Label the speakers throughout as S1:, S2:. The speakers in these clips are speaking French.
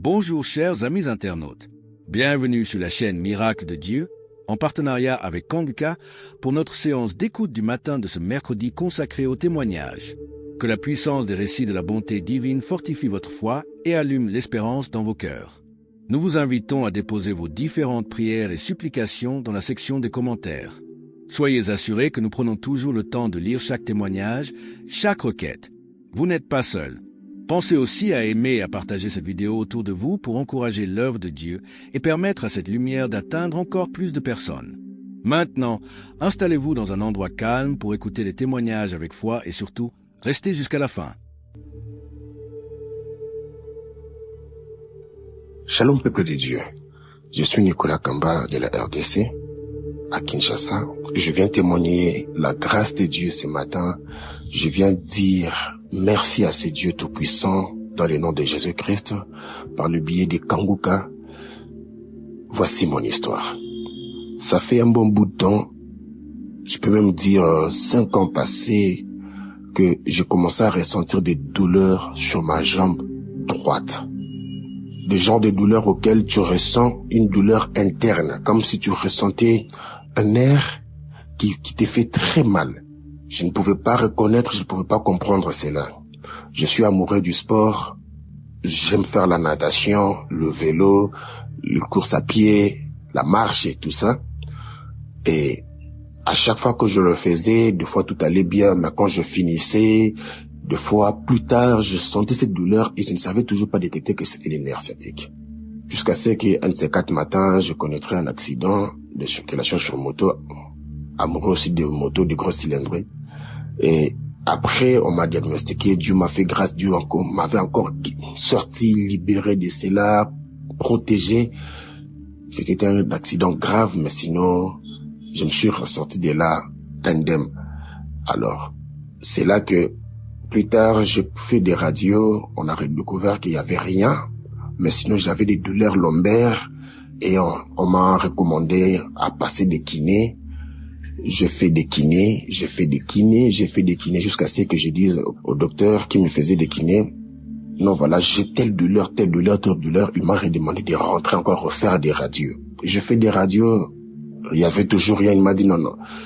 S1: Bonjour chers amis internautes, bienvenue sur la chaîne Miracle de Dieu, en partenariat avec Kanguka, pour notre séance d'écoute du matin de ce mercredi consacré au témoignage. Que la puissance des récits de la bonté divine fortifie votre foi et allume l'espérance dans vos cœurs. Nous vous invitons à déposer vos différentes prières et supplications dans la section des commentaires. Soyez assurés que nous prenons toujours le temps de lire chaque témoignage, chaque requête. Vous n'êtes pas seul. Pensez aussi à aimer et à partager cette vidéo autour de vous pour encourager l'œuvre de Dieu et permettre à cette lumière d'atteindre encore plus de personnes. Maintenant, installez-vous dans un endroit calme pour écouter les témoignages avec foi et surtout, restez jusqu'à la fin.
S2: Shalom peuple de Dieu, je suis Nicolas Kamba de la RDC à Kinshasa. Je viens témoigner la grâce de Dieu ce matin. Je viens dire merci à ce Dieu Tout-Puissant dans le nom de Jésus-Christ par le biais de Kanguka. Voici mon histoire. Ça fait un bon bout de temps, je peux même dire 5 ans passés, que j'ai commencé à ressentir des douleurs sur ma jambe droite. Des genres de douleurs auxquelles tu ressens une douleur interne, comme si tu ressentais un nerf qui te fait très mal. Je ne pouvais pas reconnaître, je ne pouvais pas comprendre cela. Je suis amoureux du sport, j'aime faire la natation, le vélo, le course à pied, la marche et tout ça. Et à chaque fois que je le faisais, des fois tout allait bien, mais quand je finissais, des fois plus tard, je sentais cette douleur et je ne savais toujours pas détecter que c'était les nerfs sciatiques. Jusqu'à ce qu'un de ces 4 matins, je connaîtrais un accident de circulation sur moto, amoureux aussi de moto, de grosses cylindrées. Et après, on m'a diagnostiqué, Dieu m'a fait grâce, Dieu m'avait encore sorti, libéré de cela, protégé. C'était un accident grave, mais sinon, je me suis ressorti de là indemne. Alors, c'est là que plus tard, j'ai fait des radios, on a découvert qu'il n'y avait rien, mais sinon j'avais des douleurs lombaires et on m'a recommandé à passer des kinés. J'ai fait des kinés jusqu'à ce que je dise au docteur qui me faisait des kinés, non voilà, j'ai telle douleur, il m'a redemandé de rentrer encore refaire des radios. Je fais des radios, il y avait toujours rien, il m'a dit non,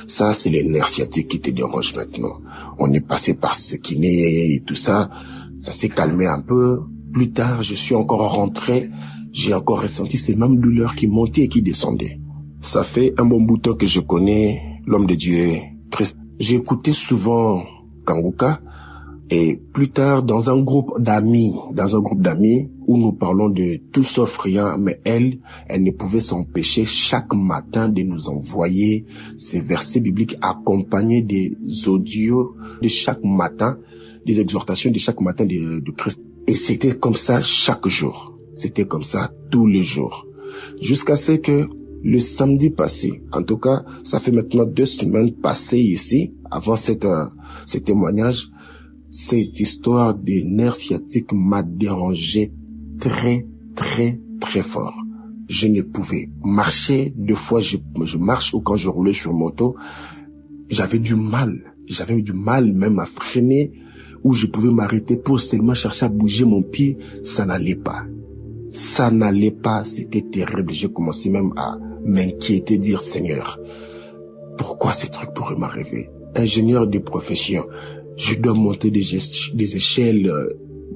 S2: ça c'est les nerfs sciatiques qui te dérangent maintenant. On est passé par ce kiné et tout ça, ça s'est calmé un peu. Plus tard, je suis encore rentré, j'ai encore ressenti ces mêmes douleurs qui montaient et qui descendaient. Ça fait un bon bout de temps que je connais l'homme de Dieu, Christ. J'ai écouté souvent Kanguka et plus tard dans un groupe d'amis où nous parlons de tout sauf rien, mais elle ne pouvait s'empêcher chaque matin de nous envoyer ces versets bibliques accompagnés des audios de chaque matin, des exhortations de chaque matin de Christ. Et c'était comme ça chaque jour. C'était comme ça tous les jours. Jusqu'à ce que le samedi passé, en tout cas, ça fait maintenant 2 semaines passées ici, avant ce témoignage, cette histoire des nerfs sciatiques m'a dérangé très, très, très fort. Je ne pouvais marcher. 2 fois, je marche ou quand je roulais sur moto, j'avais du mal même à freiner, où je pouvais m'arrêter pour seulement chercher à bouger mon pied. Ça n'allait pas, c'était terrible. J'ai commencé même à m'inquiéter, dire Seigneur, pourquoi ces trucs pourraient m'arriver? Ingénieur de profession, je dois monter des échelles,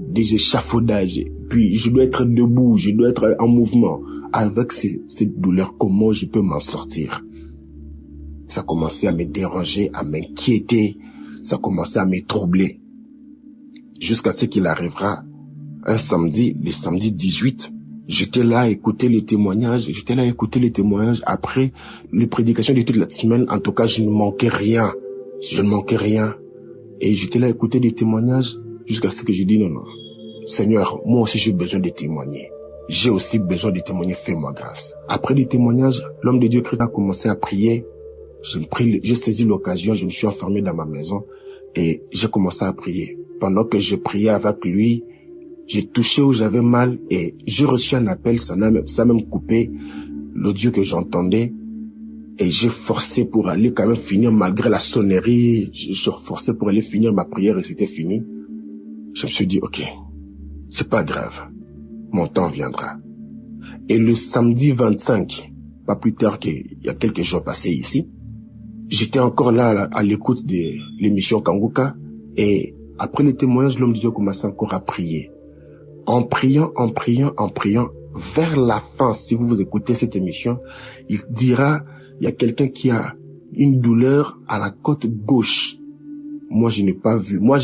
S2: des échafaudages, puis je dois être debout, je dois être en mouvement. Avec cette douleur, comment je peux m'en sortir? Ça commençait à me déranger, à m'inquiéter, ça commençait à me troubler. Jusqu'à ce qu'il arrivera un samedi, le samedi 18, j'étais là à écouter les témoignages. Après les prédications de toute la semaine. En tout cas, je ne manquais rien. Et j'étais là à écouter des témoignages jusqu'à ce que je dis non, Seigneur, moi aussi j'ai besoin de témoigner. Fais-moi grâce. Après les témoignages, l'homme de Dieu Christ a commencé à prier. J'ai saisi l'occasion, je me suis enfermé dans ma maison et j'ai commencé à prier. Pendant que je priais avec lui, j'ai touché où j'avais mal et j'ai reçu un appel, ça a même coupé l'audio que j'entendais. Et j'ai forcé pour aller quand même finir malgré la sonnerie. J'ai forcé pour aller finir ma prière et c'était fini. Je me suis dit, ok, c'est pas grave. mon temps viendra. Et le samedi 25, pas plus tard qu'il y a quelques jours passés ici, j'étais encore là à l'écoute de l'émission Kanguka, et après le témoignage, l'homme de Dieu commençait encore à prier. En priant, vers la fin, si vous écoutez cette émission, il dira, il y a quelqu'un qui a une douleur à la côte gauche. Moi, je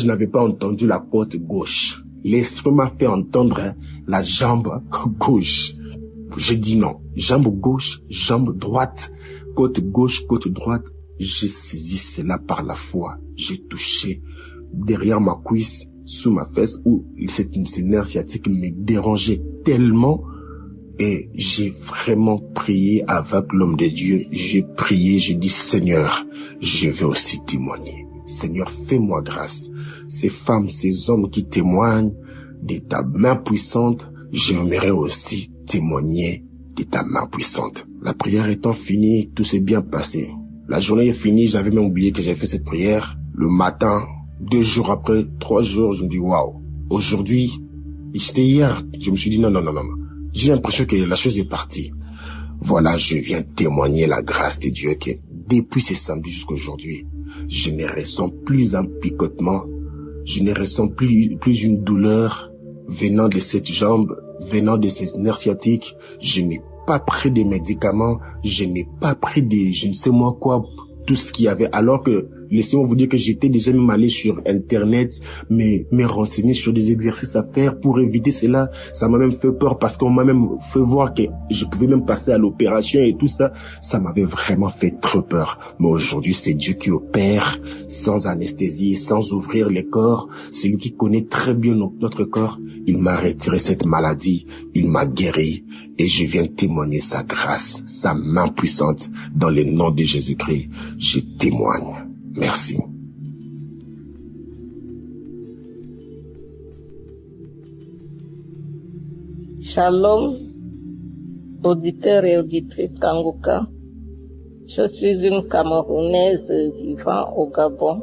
S2: n'avais pas entendu la côte gauche. L'esprit m'a fait entendre la jambe gauche. J'ai dit non. Jambe gauche, jambe droite, côte gauche, côte droite. J'ai saisi cela par la foi. J'ai touché derrière ma cuisse, sous ma fesse, où ces nerfs sciatiques me dérangeaient tellement. Et j'ai vraiment prié avec l'homme de Dieu. J'ai prié, j'ai dit, Seigneur, je veux aussi témoigner. Seigneur, fais-moi grâce. Ces femmes, ces hommes qui témoignent de ta main puissante, j'aimerais aussi témoigner de ta main puissante. La prière étant finie, tout s'est bien passé. La journée est finie, j'avais même oublié que j'avais fait cette prière. Le matin, 2 jours après, 3 jours, je me dis, waouh, aujourd'hui, c'était hier, je me suis dit, non. J'ai l'impression que la chose est partie. Voilà, je viens témoigner la grâce de Dieu que depuis ce samedi jusqu'à aujourd'hui, je ne ressens plus un picotement, je ne ressens plus une douleur venant de cette jambe, venant de ces nerfs sciatiques. Je n'ai pas pris des médicaments, je n'ai pas pris des, je ne sais moi quoi, tout ce qu'il y avait, alors que, laissez-moi vous dire que j'étais déjà même allé sur Internet, me renseigner sur des exercices à faire pour éviter cela. Ça m'a même fait peur parce qu'on m'a même fait voir que je pouvais même passer à l'opération et tout ça. Ça m'avait vraiment fait trop peur. Mais aujourd'hui, c'est Dieu qui opère sans anesthésie, sans ouvrir les corps. C'est lui qui connaît très bien notre corps. Il m'a retiré cette maladie. Il m'a guéri. Et je viens témoigner sa grâce, sa main puissante dans le nom de Jésus-Christ. Je témoigne. Merci.
S3: Shalom, auditeurs et auditrices Kanguka. Je suis une Camerounaise vivant au Gabon.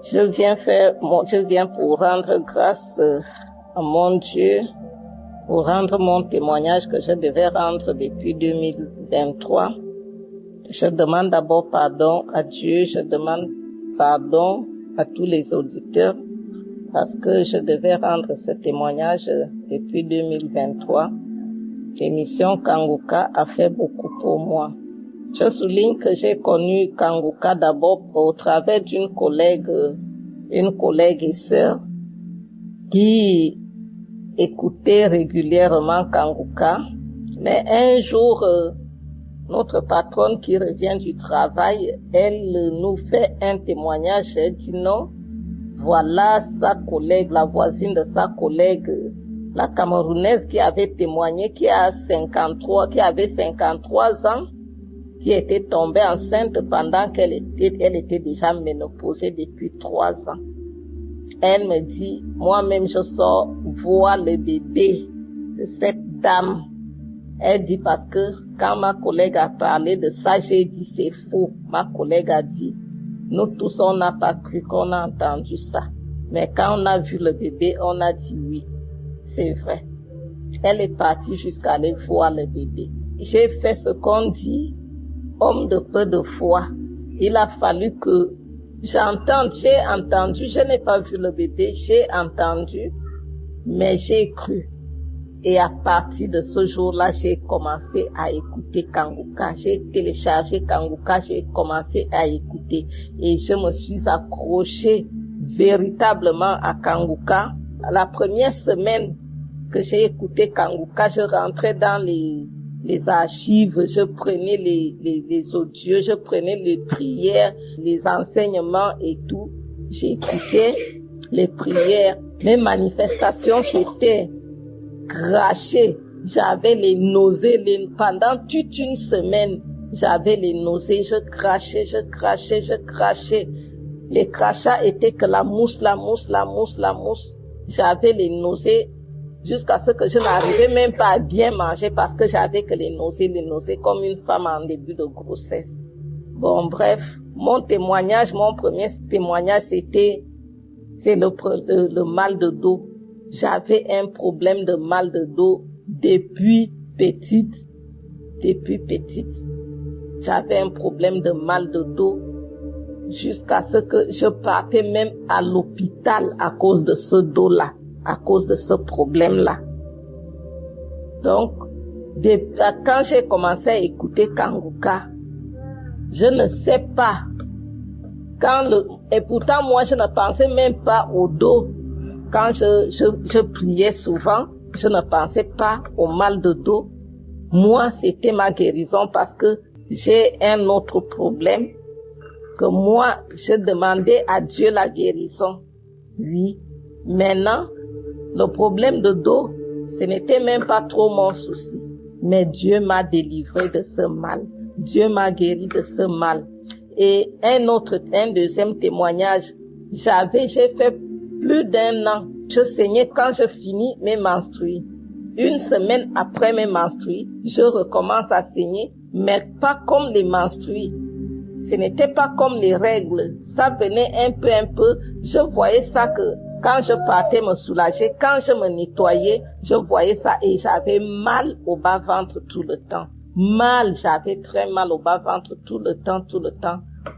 S3: Je viens pour rendre grâce à mon Dieu, pour rendre mon témoignage que je devais rendre depuis 2023. Je demande d'abord pardon à Dieu, je demande pardon à tous les auditeurs parce que je devais rendre ce témoignage depuis 2023. L'émission Kanguka a fait beaucoup pour moi. Je souligne que j'ai connu Kanguka d'abord au travers d'une collègue et sœur qui écoutait régulièrement Kanguka. Mais un jour, notre patronne qui revient du travail, elle nous fait un témoignage. Elle dit non, voilà sa collègue, la voisine de sa collègue, la Camerounaise qui avait témoigné, qui avait 53 ans, qui était tombée enceinte pendant qu'elle était déjà ménopausée depuis 3 ans. Elle me dit, moi-même je sors voir le bébé de cette dame. Elle dit parce que quand ma collègue a parlé de ça, j'ai dit c'est faux. Ma collègue a dit, nous tous on n'a pas cru qu'on a entendu ça. Mais quand on a vu le bébé, on a dit oui, c'est vrai. Elle est partie jusqu'à aller voir le bébé. J'ai fait ce qu'on dit, homme de peu de foi. Il a fallu que j'ai entendu, je n'ai pas vu le bébé, j'ai entendu, mais j'ai cru. Et à partir de ce jour-là, j'ai commencé à écouter Kanguka. J'ai téléchargé Kanguka, j'ai commencé à écouter. Et je me suis accrochée véritablement à Kanguka. La première semaine que j'ai écouté Kanguka, je rentrais dans les archives, je prenais les audios, je prenais les prières, les enseignements et tout. J'écoutais les prières. Mes manifestations, c'était craché, j'avais les nausées, pendant toute une semaine, j'avais les nausées, je crachais. Les crachats étaient que la mousse. J'avais les nausées jusqu'à ce que je n'arrivais même pas à bien manger parce que j'avais que les nausées comme une femme en début de grossesse. Bon, bref, mon premier témoignage, c'est le mal de dos. j'avais un problème de mal de dos depuis petite. J'avais un problème de mal de dos jusqu'à ce que je partais même à l'hôpital à cause de ce dos-là, à cause de ce problème-là. Donc, quand j'ai commencé à écouter Kanguka, je ne sais pas. Et pourtant, moi, je ne pensais même pas au dos. Quand je priais souvent, je ne pensais pas au mal de dos. Moi, c'était ma guérison parce que j'ai un autre problème que moi, je demandais à Dieu la guérison. Oui. Maintenant, le problème de dos, ce n'était même pas trop mon souci. Mais Dieu m'a délivré de ce mal. Dieu m'a guéri de ce mal. Et un deuxième témoignage, j'ai fait plus d'1 an. Je saignais quand je finis mes menstrues. 1 semaine après mes menstrues, je recommence à saigner, mais pas comme les menstrues. Ce n'était pas comme les règles. Ça venait un peu. Je voyais ça que quand je partais me soulager, quand je me nettoyais, je voyais ça et j'avais mal au bas-ventre tout le temps. J'avais très mal au bas-ventre tout le temps.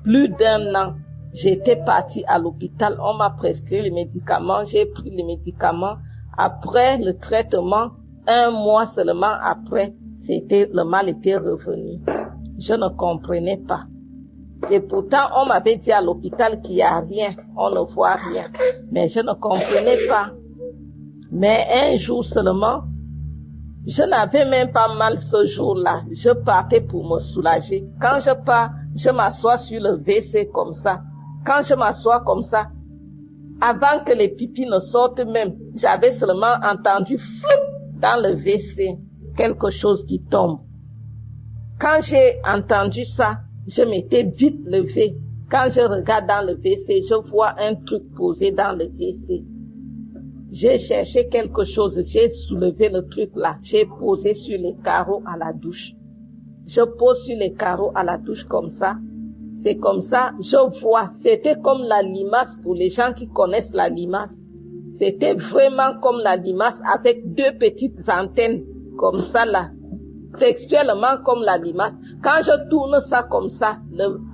S3: Plus d'1 an, j'étais partie à l'hôpital, on m'a prescrit les médicaments, j'ai pris les médicaments. Après le traitement, 1 mois seulement après, le mal était revenu. Je ne comprenais pas. Et pourtant, on m'avait dit à l'hôpital qu'il n'y a rien, on ne voit rien. Mais je ne comprenais pas. Mais un jour seulement, je n'avais même pas mal ce jour-là. Je partais pour me soulager. Quand je pars, je m'assois sur le WC comme ça. Quand je m'assois comme ça, avant que les pipis ne sortent même, j'avais seulement entendu flou dans le WC, quelque chose qui tombe. Quand j'ai entendu ça, je m'étais vite levée. Quand je regarde dans le WC, je vois un truc posé dans le WC. J'ai cherché quelque chose, j'ai soulevé le truc là, j'ai posé sur les carreaux à la douche. Je pose sur les carreaux à la douche comme ça. C'est comme ça, je vois, c'était comme la limace pour les gens qui connaissent la limace. C'était vraiment comme la limace avec 2 petites antennes comme ça là. Textuellement comme la limace. Quand je tourne ça comme ça,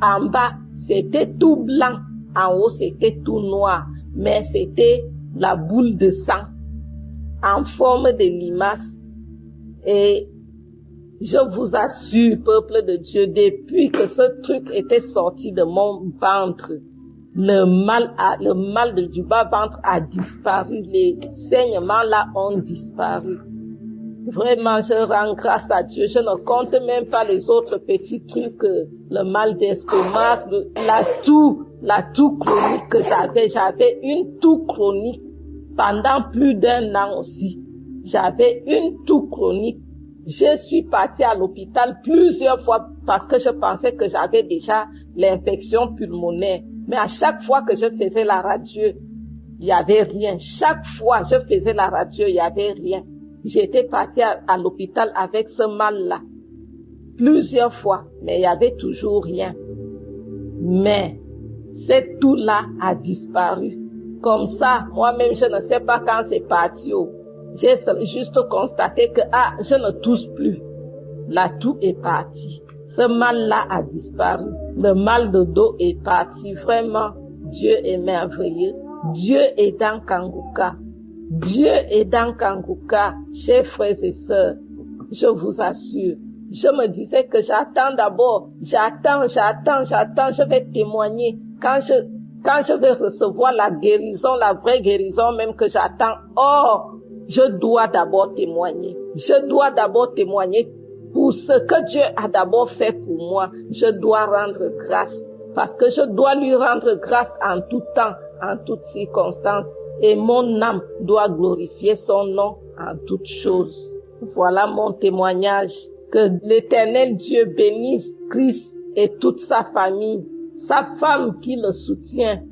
S3: en bas, c'était tout blanc. En haut, c'était tout noir. Mais c'était la boule de sang en forme de limace. Et je vous assure, peuple de Dieu, depuis que ce truc était sorti de mon ventre, le mal du bas-ventre a disparu. Les saignements là ont disparu. Vraiment, je rends grâce à Dieu. Je ne compte même pas les autres petits trucs, le mal d'estomac, la toux chronique que j'avais. J'avais une toux chronique pendant plus d'1 an aussi. J'avais une toux chronique. Je suis partie à l'hôpital plusieurs fois parce que je pensais que j'avais déjà l'infection pulmonaire. Mais à chaque fois que je faisais la radio, il y avait rien. Chaque fois je faisais la radio, il y avait rien. J'étais partie à l'hôpital avec ce mal-là. Plusieurs fois, mais il y avait toujours rien. Mais, cette toux-là a disparu. Comme ça, moi-même, je ne sais pas quand c'est parti. J'ai juste constaté que, je ne tousse plus. La toux est partie. Ce mal-là a disparu. Le mal de dos est parti. Vraiment, Dieu est merveilleux. Dieu est dans Kanguka. Dieu est dans Kanguka, chers frères et sœurs, je vous assure. Je me disais que j'attends d'abord, j'attends, je vais témoigner. Quand je vais recevoir la guérison, la vraie guérison même que j'attends, je dois d'abord témoigner. Je dois d'abord témoigner pour ce que Dieu a d'abord fait pour moi. Je dois rendre grâce parce que je dois lui rendre grâce en tout temps, en toutes circonstances. Et mon âme doit glorifier son nom en toutes choses. Voilà mon témoignage. Que l'Éternel Dieu bénisse Christ et toute sa famille, sa femme qui le soutient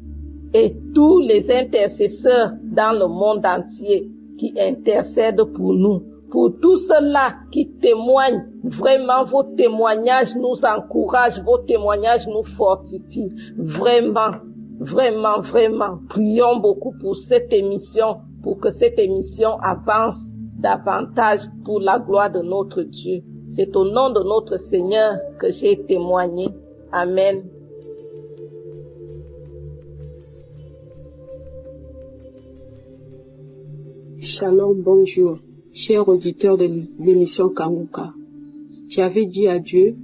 S3: et tous les intercesseurs dans le monde entier qui intercèdent pour nous. Pour tous ceux-là qui témoignent, vraiment vos témoignages nous encouragent, vos témoignages nous fortifient. Vraiment, prions beaucoup pour cette émission pour que cette émission avance davantage pour la gloire de notre Dieu. C'est au nom de notre Seigneur que j'ai témoigné. Amen.
S4: Shalom, bonjour, chers auditeurs de l'émission Kanguka. J'avais dit à Dieu,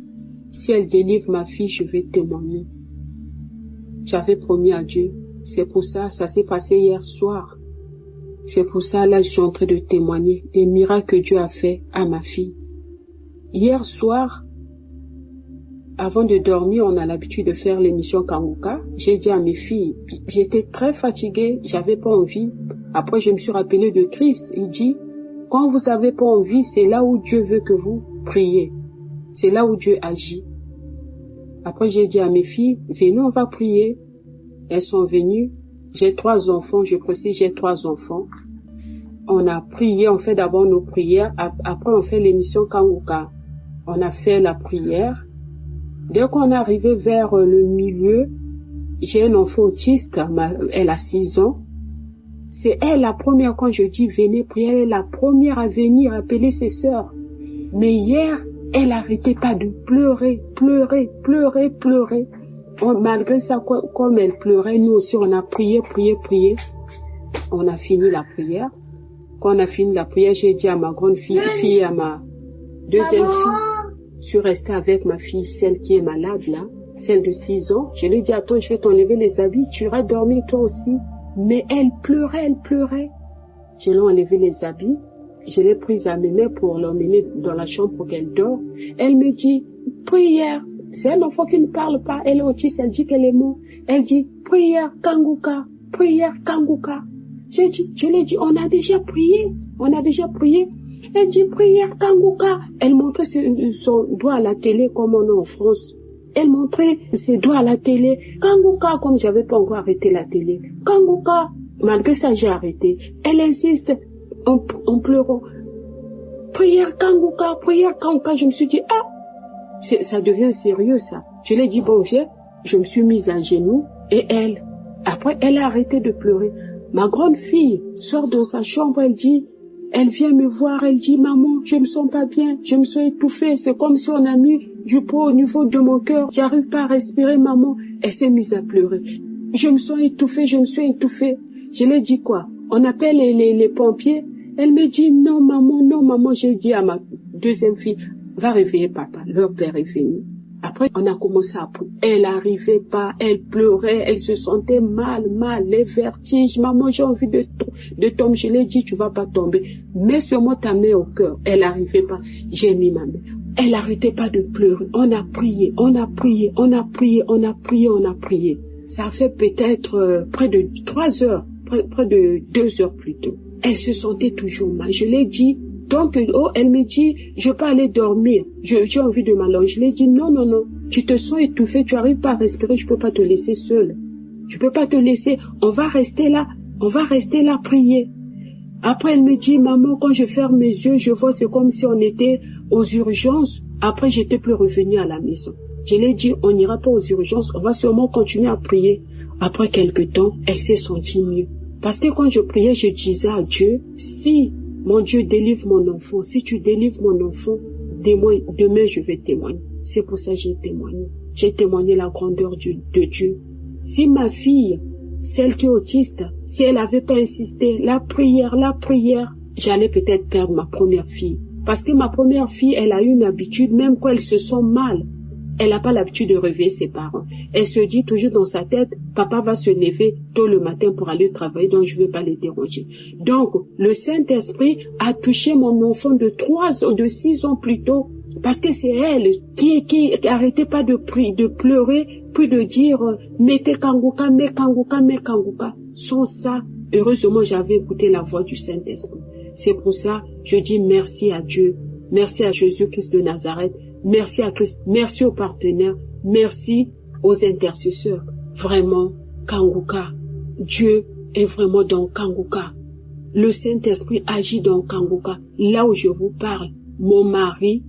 S4: si elle délivre ma fille, je vais témoigner. J'avais promis à Dieu. C'est pour ça, ça s'est passé hier soir. C'est pour ça, là, je suis en train de témoigner des miracles que Dieu a fait à ma fille. Hier soir, avant de dormir, on a l'habitude de faire l'émission Kanguka. J'ai dit à mes filles, j'étais très fatiguée, j'avais pas envie. Après, je me suis rappelé de Christ. Il dit, quand vous avez pas envie, c'est là où Dieu veut que vous priez. C'est là où Dieu agit. Après, j'ai dit à mes filles, venez, on va prier. Elles sont venues. J'ai 3 enfants, je précise, j'ai 3 enfants. On a prié, on fait d'abord nos prières. Après, on fait l'émission Kanguka. On a fait la prière. Dès qu'on est arrivé vers le milieu, j'ai un enfant autiste, elle a 6 ans. C'est elle la première, quand je dis venez prier, elle est la première à venir appeler ses sœurs. Mais hier, elle n'arrêtait pas de pleurer. Malgré ça, comme elle pleurait, nous aussi on a prié. On a fini la prière. Quand on a fini la prière, j'ai dit à ma grande fille et à ma deuxième fille, je suis restée avec ma fille, celle qui est malade là, celle de 6 ans. Je lui ai dit, attends, je vais t'enlever les habits, tu iras dormir toi aussi. Mais elle pleurait. Je lui ai enlevé les habits, je l'ai prise à mes mains pour l'emmener dans la chambre pour qu'elle dort. Elle me dit, prière. C'est un enfant qui ne parle pas, elle est autiste, elle dit qu'elle est morte. Elle dit, prière Kanguka. Je lui ai dit, on a déjà prié. Elle dit, prière Kanguka. Elle montrait son doigt à la télé comme on est en France. Elle montrait ses doigts à la télé. Kanguka, comme j'avais pas encore arrêté la télé. Kanguka. Malgré ça, j'ai arrêté. Elle insiste en pleurant. Prière Kanguka. Je me suis dit, ça devient sérieux ça. Je lui ai dit, bon, je me suis mise à genoux et après, elle a arrêté de pleurer. Ma grande fille sort dans sa chambre, elle vient me voir, elle dit, maman, je me sens pas bien, je me sens étouffée, c'est comme si on a mis du poids au niveau de mon cœur, j'arrive pas à respirer, maman. Elle s'est mise à pleurer. Je me sens étouffée. Je lui ai dit quoi? On appelle les pompiers. Elle me dit, non maman, j'ai dit à ma deuxième fille, va réveiller papa, leur père est venu. Après, on a commencé à prier. Elle n'arrivait pas, elle pleurait, elle se sentait mal, les vertiges. Maman, j'ai envie de tomber. Je lui ai dit, tu vas pas tomber. Mets sur moi ta main au cœur. Elle n'arrivait pas. J'ai mis ma main. Elle n'arrêtait pas de pleurer. On a prié. Ça a fait peut-être près de 3 heures, près de 2 heures plus tôt. Elle se sentait toujours mal. Je l'ai dit. Donc, elle me dit, je peux aller dormir. J'ai envie de m'allonger. Je lui ai dit, non. Tu te sens étouffée, tu n'arrives pas à respirer, je peux pas te laisser seule. Je peux pas te laisser. On va rester là prier. Après, elle me dit, maman, quand je ferme mes yeux, je vois, c'est comme si on était aux urgences. Après, j'étais plus revenue à la maison. Je lui ai dit, on n'ira pas aux urgences, on va sûrement continuer à prier. Après quelque temps, elle s'est sentie mieux. Parce que quand je priais, je disais à Dieu, si mon Dieu délivre mon enfant, si tu délivres mon enfant, demain je vais témoigner. C'est pour ça que j'ai témoigné. J'ai témoigné la grandeur de Dieu. Si ma fille, celle qui est autiste, si elle n'avait pas insisté, la prière, j'allais peut-être perdre ma première fille. Parce que ma première fille, elle a une habitude, même quand elle se sent mal, elle n'a pas l'habitude de réveiller ses parents. Elle se dit toujours dans sa tête, papa va se lever tôt le matin pour aller travailler, donc je ne vais pas les déranger. Donc, le Saint-Esprit a touché mon enfant de 6 ans plus tôt, parce que c'est elle qui arrêtait pas de pleurer, puis de dire, mettez Kanguka. Sans ça, heureusement, j'avais écouté la voix du Saint-Esprit. C'est pour ça, je dis merci à Dieu, merci à Jésus-Christ de Nazareth, merci à Christ, merci aux partenaires, merci aux intercesseurs. Vraiment, Kanguka, Dieu est vraiment dans Kanguka. Le Saint-Esprit agit dans Kanguka. Là où je vous parle, mon mari,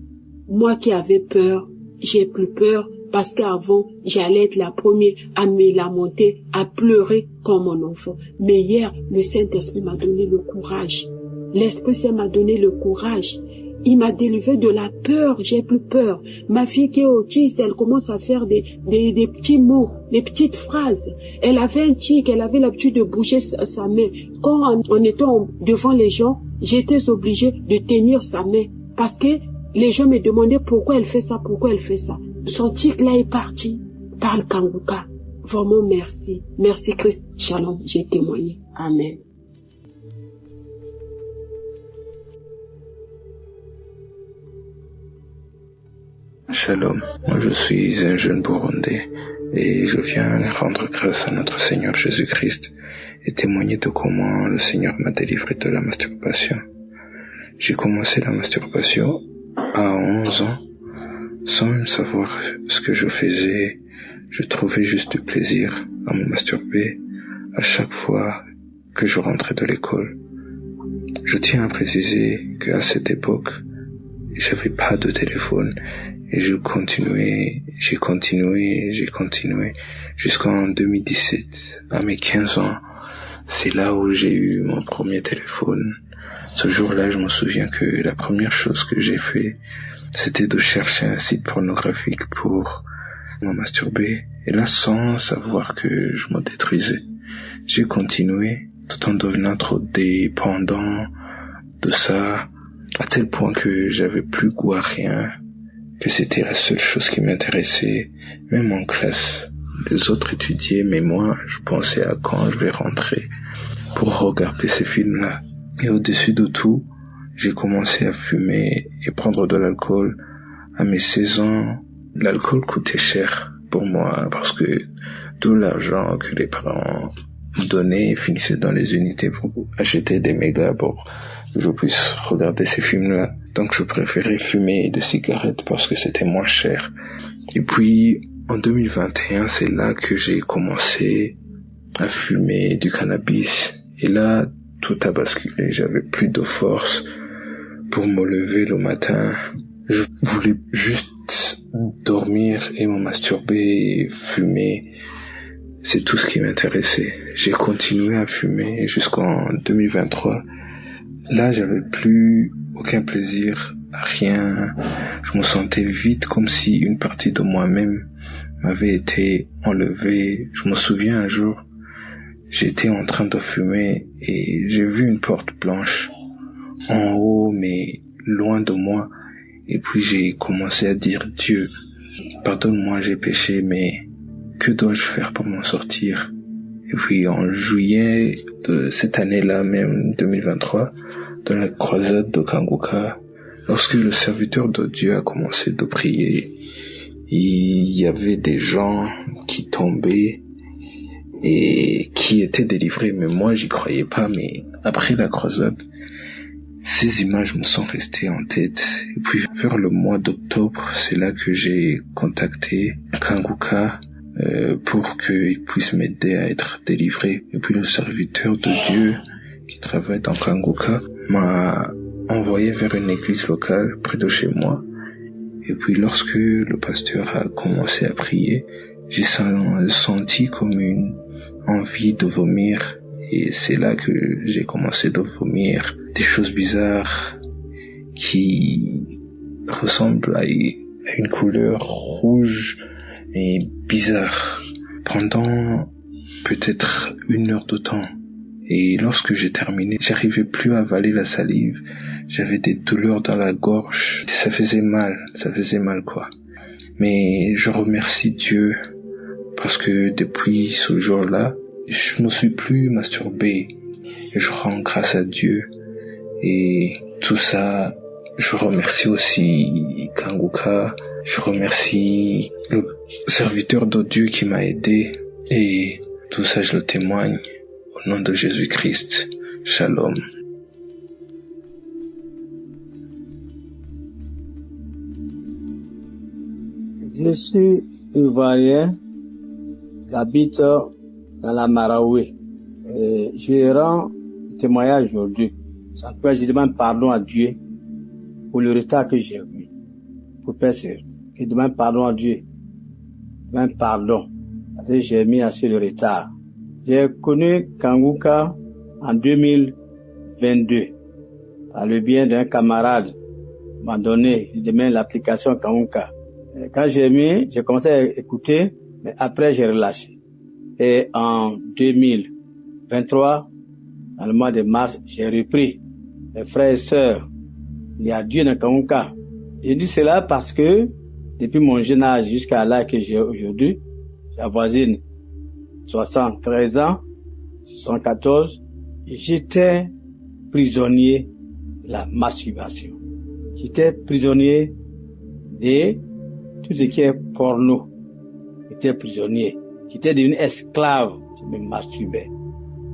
S4: moi qui avais peur, j'ai plus peur. parce qu'avant, j'allais être la première à me lamenter, à pleurer comme mon enfant. Mais hier, le Saint-Esprit m'a donné le courage. L'Esprit Saint m'a donné le courage. Il m'a délivré de la peur, j'ai plus peur. Ma fille qui est autiste, elle commence à faire des petits mots, des petites phrases. Elle avait un tic, elle avait l'habitude de bouger sa main. Quand en étant devant les gens, j'étais obligée de tenir sa main parce que les gens me demandaient pourquoi elle fait ça, pourquoi elle fait ça. Son tic là est parti par le Kanguka. Vraiment merci. Merci Christ. Shalom, j'ai témoigné. Amen.
S5: Shalom, moi je suis un jeune Burundais et je viens rendre grâce à notre Seigneur Jésus-Christ et témoigner de comment le Seigneur m'a délivré de la masturbation. J'ai commencé la masturbation à 11 ans, sans même savoir ce que je faisais. Je trouvais juste du plaisir à me masturber à chaque fois que je rentrais de l'école. Je tiens à préciser qu'à cette époque, j'avais pas de téléphone et j'ai continué jusqu'en 2017, à mes 15 ans. C'est là où j'ai eu mon premier téléphone. Ce jour-là, je me souviens que la première chose que j'ai fait, c'était de chercher un site pornographique pour me masturber. Et là, sans savoir que je me détruisais, j'ai continué tout en devenant trop dépendant de ça, à tel point que j'avais plus goût à rien, que c'était la seule chose qui m'intéressait, même en classe. Les autres étudiaient, mais moi, je pensais à quand je vais rentrer pour regarder ces films-là. Et au-dessus de tout, j'ai commencé à fumer et prendre de l'alcool. À mes 16 ans, l'alcool coûtait cher pour moi parce que tout l'argent que les parents me donnaient finissait dans les unités pour acheter des mégas pour que je puisse regarder ces films-là. Donc je préférais fumer des cigarettes parce que c'était moins cher. Et puis en 2021, c'est là que j'ai commencé à fumer du cannabis. Et là, tout a basculé. J'avais plus de force pour me lever le matin. Je voulais juste dormir et me masturber et fumer. C'est tout ce qui m'intéressait. J'ai continué à fumer jusqu'en 2023. Là, j'avais plus aucun plaisir à rien. Je me sentais vide comme si une partie de moi-même m'avait été enlevée. Je me souviens un jour, j'étais en train de fumer et j'ai vu une porte blanche en haut mais loin de moi. Et puis j'ai commencé à dire: Dieu, pardonne-moi, j'ai péché, mais que dois-je faire pour m'en sortir? Et puis en juillet de cette année-là, même 2023, dans la croisade de Kanguka, lorsque le serviteur de Dieu a commencé de prier, il y avait des gens qui tombaient et qui étaient délivrés, mais moi j'y croyais pas. Mais après la croisade, ces images me sont restées en tête. Et puis vers le mois d'octobre, c'est là que j'ai contacté Kanguka pour qu'il puisse m'aider à être délivré. Et puis le serviteur de Dieu qui travaille dans Kanguka m'a envoyé vers une église locale près de chez moi. Et puis lorsque le pasteur a commencé à prier, j'ai senti comme une envie de vomir. Et c'est là que j'ai commencé de vomir des choses bizarres qui ressemblent à une couleur rouge et bizarre pendant peut-être 1 heure de temps. Et lorsque j'ai terminé, j'arrivais plus à avaler la salive. J'avais des douleurs dans la gorge. Et ça faisait mal quoi. Mais je remercie Dieu parce que depuis ce jour-là, je ne suis plus masturbé. Et je rends grâce à Dieu. Et tout ça, je remercie aussi Kanguka. Je remercie le serviteur de Dieu qui m'a aidé. Et tout ça, je le témoigne. Au nom de Jésus-Christ, Shalom.
S6: Je suis ivoirien, j'habite dans la Marawi. Je rends témoignage aujourd'hui. Ça peut, je demande pardon à Dieu pour le retard que j'ai eu pour faire ça. Je demande pardon à Dieu un pardon. Parce que j'ai mis assez de retard. J'ai connu Kanguka en 2022 par le biais d'un camarade m'a donné demain l'application Kanguka. Quand j'ai commencé à écouter, mais après j'ai relâché. Et en 2023, dans le mois de mars, j'ai repris. Les frères et sœurs, il y a Dieu dans Kanguka. Je dis cela parce que depuis mon jeune âge jusqu'à l'âge que j'ai aujourd'hui, j'avoisine 73 ans, 74, j'étais prisonnier de la masturbation. J'étais prisonnier de tout ce qui est porno. J'étais prisonnier. J'étais devenu esclave. Je me masturbais.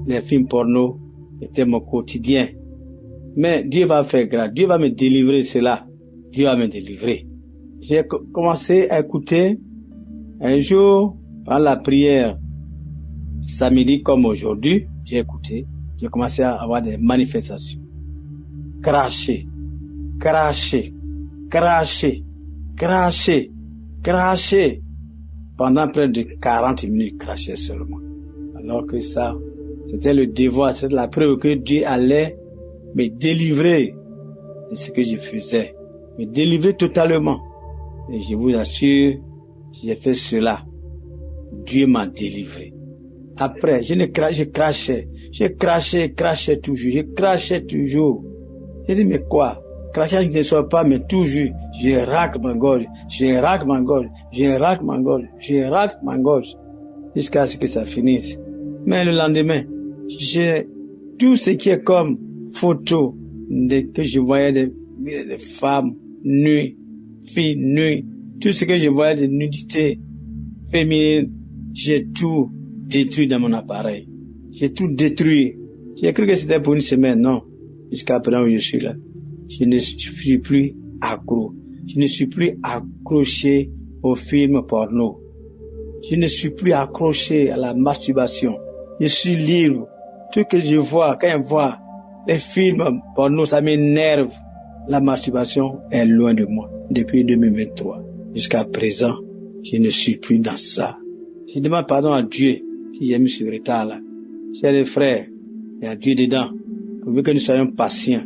S6: Les films porno étaient mon quotidien. Mais Dieu va faire grâce. Dieu va me délivrer cela. Dieu va me délivrer. J'ai commencé à écouter un jour, dans la prière, samedi comme aujourd'hui, j'ai écouté. J'ai commencé à avoir des manifestations. Cracher, cracher, cracher, cracher, cracher. Pendant près de 40 minutes, cracher seulement. Alors que ça, c'était le devoir, c'était la preuve que Dieu allait me délivrer de ce que je faisais. Me délivrer totalement. Et je vous assure, si j'ai fait cela, Dieu m'a délivré. Après, je crachais toujours. J'ai dit, mais quoi? Crachage ne soit pas, mais toujours, je racle ma gorge, jusqu'à ce que ça finisse. Mais le lendemain, j'ai tout ce qui est comme photo que je voyais des femmes nues, filles nues, tout ce que je voyais de nudité féminine, j'ai tout détruit dans mon appareil. J'ai tout détruit. J'ai cru que c'était pour une semaine, non. Jusqu'à présent où je suis là. Je ne suis plus accro. Je ne suis plus accroché aux films porno. Je ne suis plus accroché à la masturbation. Je suis libre. Tout ce que je vois, quand je vois les films porno, ça m'énerve. La masturbation est loin de moi depuis 2023. Jusqu'à présent, je ne suis plus dans ça. Je demande pardon à Dieu si j'ai mis ce retard là. Chers frères, il y a Dieu dedans. Pour que nous soyons patients.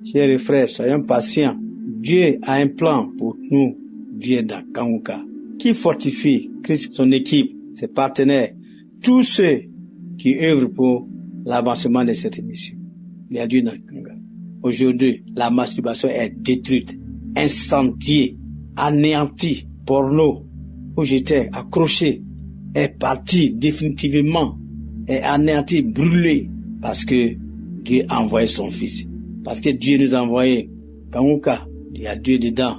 S6: Chers frères, soyons patients. Dieu a un plan pour nous. Dieu est dans Kanguka. Qui fortifie Christ, son équipe, ses partenaires, tous ceux qui œuvrent pour l'avancement de cette mission. Il y a Dieu dans Kanguka. Aujourd'hui, la masturbation est détruite, incendiée, anéantie. Porno, où j'étais accroché, est parti définitivement, est anéanti, brûlé, parce que Dieu a envoyé son Fils. Parce que Dieu nous a envoyé Kanguka, il y a Dieu dedans.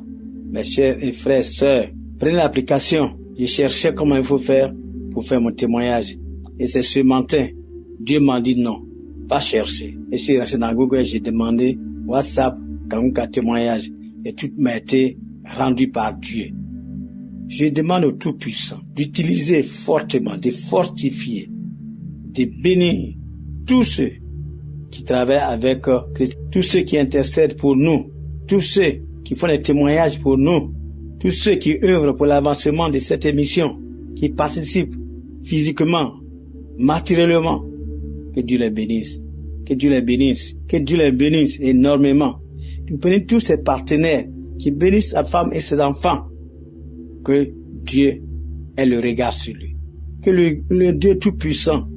S6: Mes chers et frères, sœurs, prenez l'application. Je cherchais comment il faut faire pour faire mon témoignage. Et c'est ce matin, Dieu m'a dit non, va chercher. Et je suis resté dans Google et j'ai demandé WhatsApp, Kanguka témoignage. Et tout m'a été rendu par Dieu. Je demande au Tout-Puissant d'utiliser fortement, de fortifier, de bénir tous ceux qui travaillent avec Christ, tous ceux qui intercèdent pour nous, tous ceux qui font des témoignages pour nous, tous ceux qui œuvrent pour l'avancement de cette émission, qui participent physiquement, matériellement. Que Dieu les bénisse, que Dieu les bénisse, que Dieu les bénisse énormément. Nous bénissons tous ces partenaires qui bénissent sa femme et ses enfants. Que Dieu ait le regard sur lui. Que le Dieu Tout-Puissant,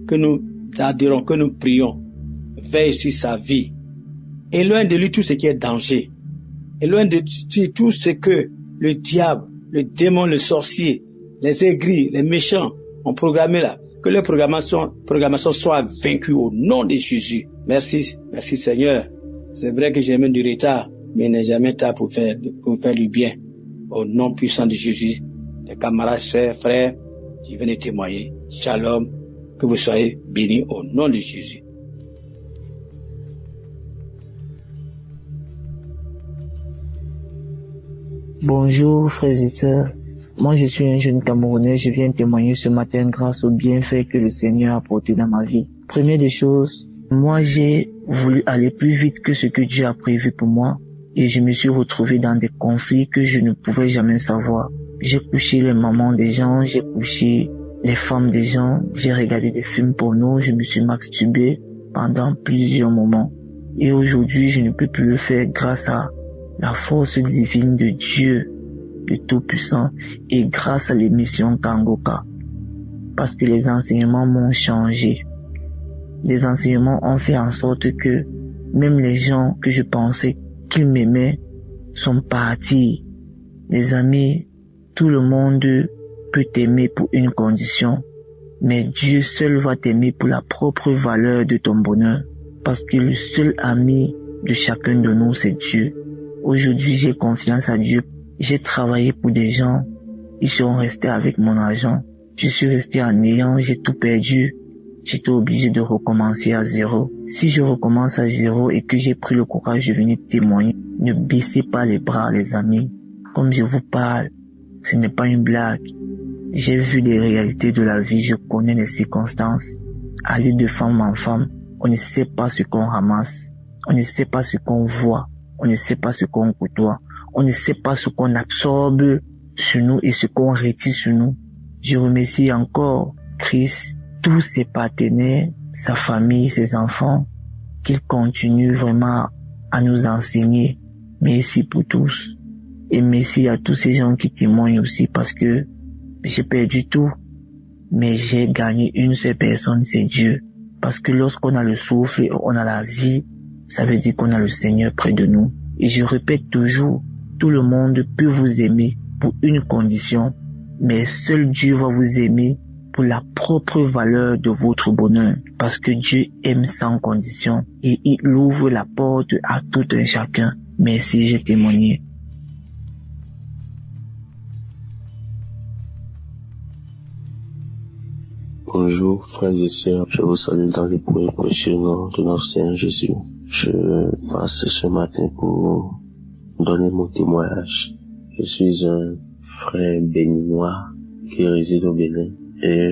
S6: que nous adorons, que nous prions, veille sur sa vie. Éloigne de lui tout ce qui est danger. Éloigne de lui tout ce que le diable, le démon, le sorcier, les aigris, les méchants ont programmé là. Que leur programmation soit vaincue au nom de Jésus. Merci Seigneur. C'est vrai que j'ai même du retard, mais il n'est jamais tard pour faire du bien. Au nom puissant de Jésus, les camarades, sœurs, frères, qui viennent témoigner. Shalom, que vous soyez bénis au nom de Jésus.
S7: Bonjour frères et sœurs, moi je suis un jeune Camerounais, je viens témoigner ce matin grâce aux bienfaits que le Seigneur a apportés dans ma vie. Première des choses, moi j'ai voulu aller plus vite que ce que Dieu a prévu pour moi et je me suis retrouvé dans des conflits que je ne pouvais jamais savoir. J'ai couché les mamans des gens, j'ai couché les femmes des gens, j'ai regardé des films porno, je me suis masturbé pendant plusieurs moments. Et aujourd'hui, je ne peux plus le faire grâce à la force divine de Dieu, le Tout-Puissant, et grâce à l'émission Kangoka. Parce que les enseignements m'ont changé. Les enseignements ont fait en sorte que même les gens que je pensais qu'ils m'aimaient sont partis. Les amis, tout le monde peut t'aimer pour une condition, mais Dieu seul va t'aimer pour la propre valeur de ton bonheur. Parce que le seul ami de chacun de nous, c'est Dieu. Aujourd'hui, j'ai confiance à Dieu. J'ai travaillé pour des gens. Ils sont restés avec mon argent. Je suis resté en néant, j'ai tout perdu. J'étais obligé de recommencer à zéro. Si je recommence à zéro et que j'ai pris le courage de venir témoigner, ne baissez pas les bras, les amis. Comme je vous parle, ce n'est pas une blague. J'ai vu les réalités de la vie, je connais les circonstances. Aller de femme en femme, on ne sait pas ce qu'on ramasse. On ne sait pas ce qu'on voit. On ne sait pas ce qu'on côtoie. On ne sait pas ce qu'on absorbe sur nous et ce qu'on retire sur nous. Je remercie encore Christ, tous ses partenaires, sa famille, ses enfants, qu'il continue vraiment à nous enseigner. Merci pour tous. Et merci à tous ces gens qui témoignent aussi parce que j'ai perdu tout. Mais j'ai gagné une seule personne, c'est Dieu. Parce que lorsqu'on a le souffle et on a la vie, ça veut dire qu'on a le Seigneur près de nous. Et je répète toujours, tout le monde peut vous aimer pour une condition, mais seul Dieu va vous aimer pour la propre valeur de votre bonheur. Parce que Dieu aime sans condition et il ouvre la porte à tout un chacun. Merci, j'ai témoigné.
S2: Bonjour frères et sœurs, je vous salue dans le premier précieux nom de notre Seigneur Jésus. Je passe ce matin pour donner mon témoignage. Je suis un frère béninois qui réside au Bénin et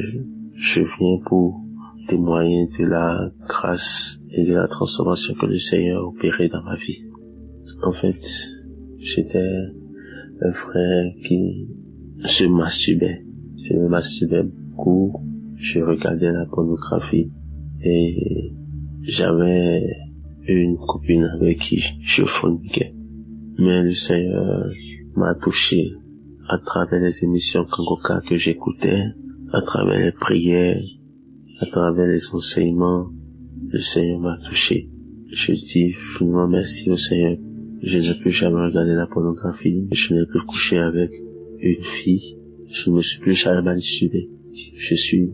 S2: je viens pour témoigner de la grâce et de la transformation que le Seigneur a opérée dans ma vie. En fait, j'étais un frère qui se masturbait. Je me masturbais beaucoup. Je regardais la pornographie et j'avais une copine avec qui je forniquais. Mais le Seigneur m'a touché à travers les émissions Kangoka que j'écoutais, à travers les prières, à travers les enseignements. Le Seigneur m'a touché. Je dis finalement merci au Seigneur. Je ne peux jamais regarder la pornographie. Je n'ai plus couché avec une fille. Je ne me suis plus jamais masturbé. Je suis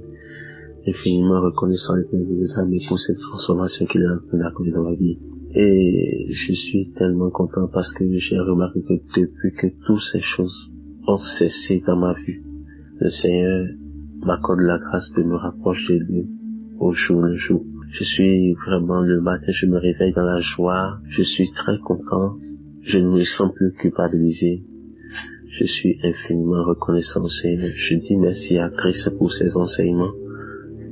S2: infiniment reconnaissant des amis pour cette transformation qu'il est en train d'accomplir dans ma vie. Et je suis tellement content parce que j'ai remarqué que depuis que toutes ces choses ont cessé dans ma vie, le Seigneur m'accorde la grâce de me rapprocher de lui au jour le jour. Je suis vraiment, le matin, je me réveille dans la joie. Je suis très content. Je ne me sens plus culpabilisé. Je suis infiniment reconnaissant au Seigneur. Je dis merci à Christ pour ses enseignements.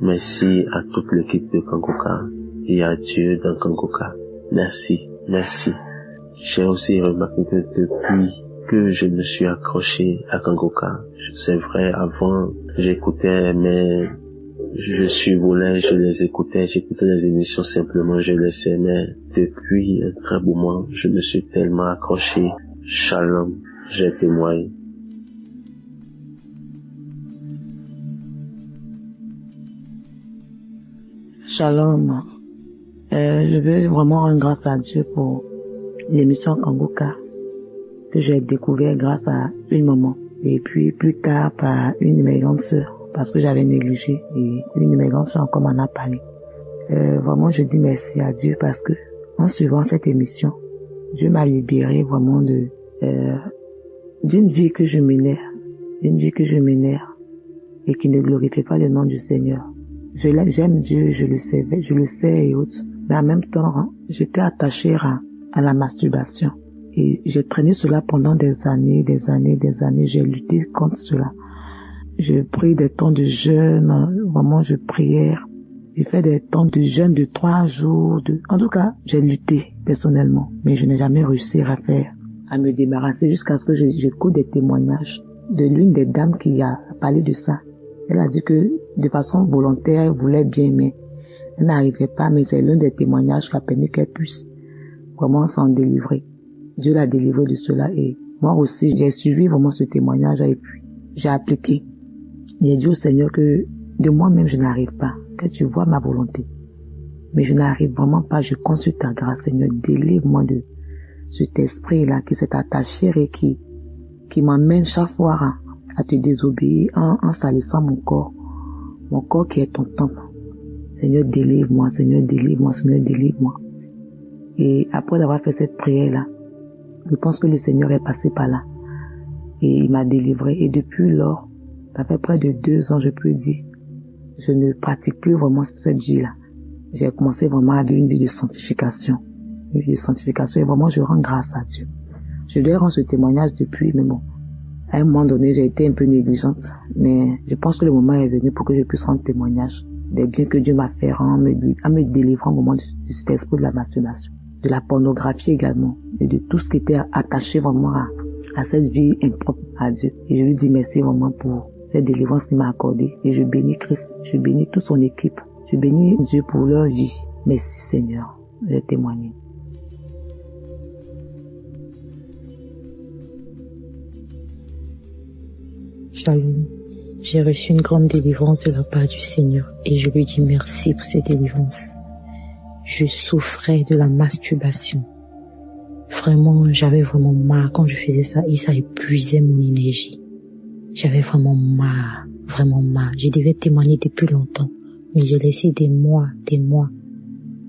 S2: Merci à toute l'équipe de Kangoka et à Dieu dans Kangoka. Merci, merci. J'ai aussi remarqué que depuis que je me suis accroché à Kangoka, c'est vrai, avant, j'écoutais, mais je survolais, je les écoutais, j'écoutais les émissions simplement, je les aimais. Depuis un très beau moment, je me suis tellement accroché. Shalom, j'ai témoigné.
S7: Shalom. Je veux vraiment rendre grâce à Dieu pour l'émission Kangoka que j'ai découvert grâce à une maman et puis plus tard par une de mes grandes sœurs parce que j'avais négligé et une de mes grandes sœurs encore m'en a parlé. Vraiment je dis merci à Dieu parce que en suivant cette émission, Dieu m'a libéré vraiment d'une vie que je menais, et qui ne glorifiait pas le nom du Seigneur. J'aime Dieu, je le sais et autres. Mais en même temps, j'étais attachée à la masturbation. Et j'ai traîné cela pendant des années. J'ai lutté contre cela. J'ai pris des temps de jeûne, vraiment je priais. J'ai fait des temps de jeûne de 3 jours. En tout cas, j'ai lutté personnellement. Mais je n'ai jamais réussi à me débarrasser jusqu'à ce que j'écoute des témoignages de l'une des dames qui a parlé de ça. Elle a dit que de façon volontaire, elle voulait bien, mais elle n'arrivait pas. Mais c'est l'un des témoignages qui a permis qu'elle puisse vraiment s'en délivrer. Dieu l'a délivrée de cela. Et moi aussi, j'ai suivi vraiment ce témoignage et puis j'ai appliqué. J'ai dit au Seigneur que de moi-même, je n'arrive pas, que tu vois ma volonté. Mais je n'arrive vraiment pas, je consulte ta grâce, Seigneur, délivre-moi de cet esprit-là qui s'est attaché et qui m'emmène chaque fois à te désobéir en salissant mon corps qui est ton temple. Seigneur, délivre-moi, Seigneur, délivre-moi, Seigneur, délivre-moi. Et après avoir fait cette prière-là, je pense que le Seigneur est passé par là et il m'a délivré. Et depuis lors, ça fait près de 2 ans, je peux dire, je ne pratique plus vraiment cette vie-là. J'ai commencé vraiment à vivre une vie de sanctification. Une vie de sanctification et vraiment je rends grâce à Dieu. Je lui ai rendu ce témoignage depuis, mais bon, à un moment donné, j'ai été un peu négligente, mais je pense que le moment est venu pour que je puisse rendre témoignage des biens que Dieu m'a fait en me délivrant au moment de cet esprit de la masturbation, de la pornographie également, et de tout ce qui était attaché vraiment à cette vie impropre à Dieu. Et je lui dis merci vraiment pour cette délivrance qu'il m'a accordée. Et je bénis Christ, je bénis toute son équipe, je bénis Dieu pour leur vie. Merci Seigneur, j'ai témoigné.
S8: Shalom. J'ai reçu une grande délivrance de la part du Seigneur et je lui dis merci pour cette délivrance. Je souffrais de la masturbation. Vraiment, j'avais vraiment marre quand je faisais ça et ça épuisait mon énergie. J'avais vraiment marre. Je devais témoigner depuis longtemps, mais j'ai laissé des mois.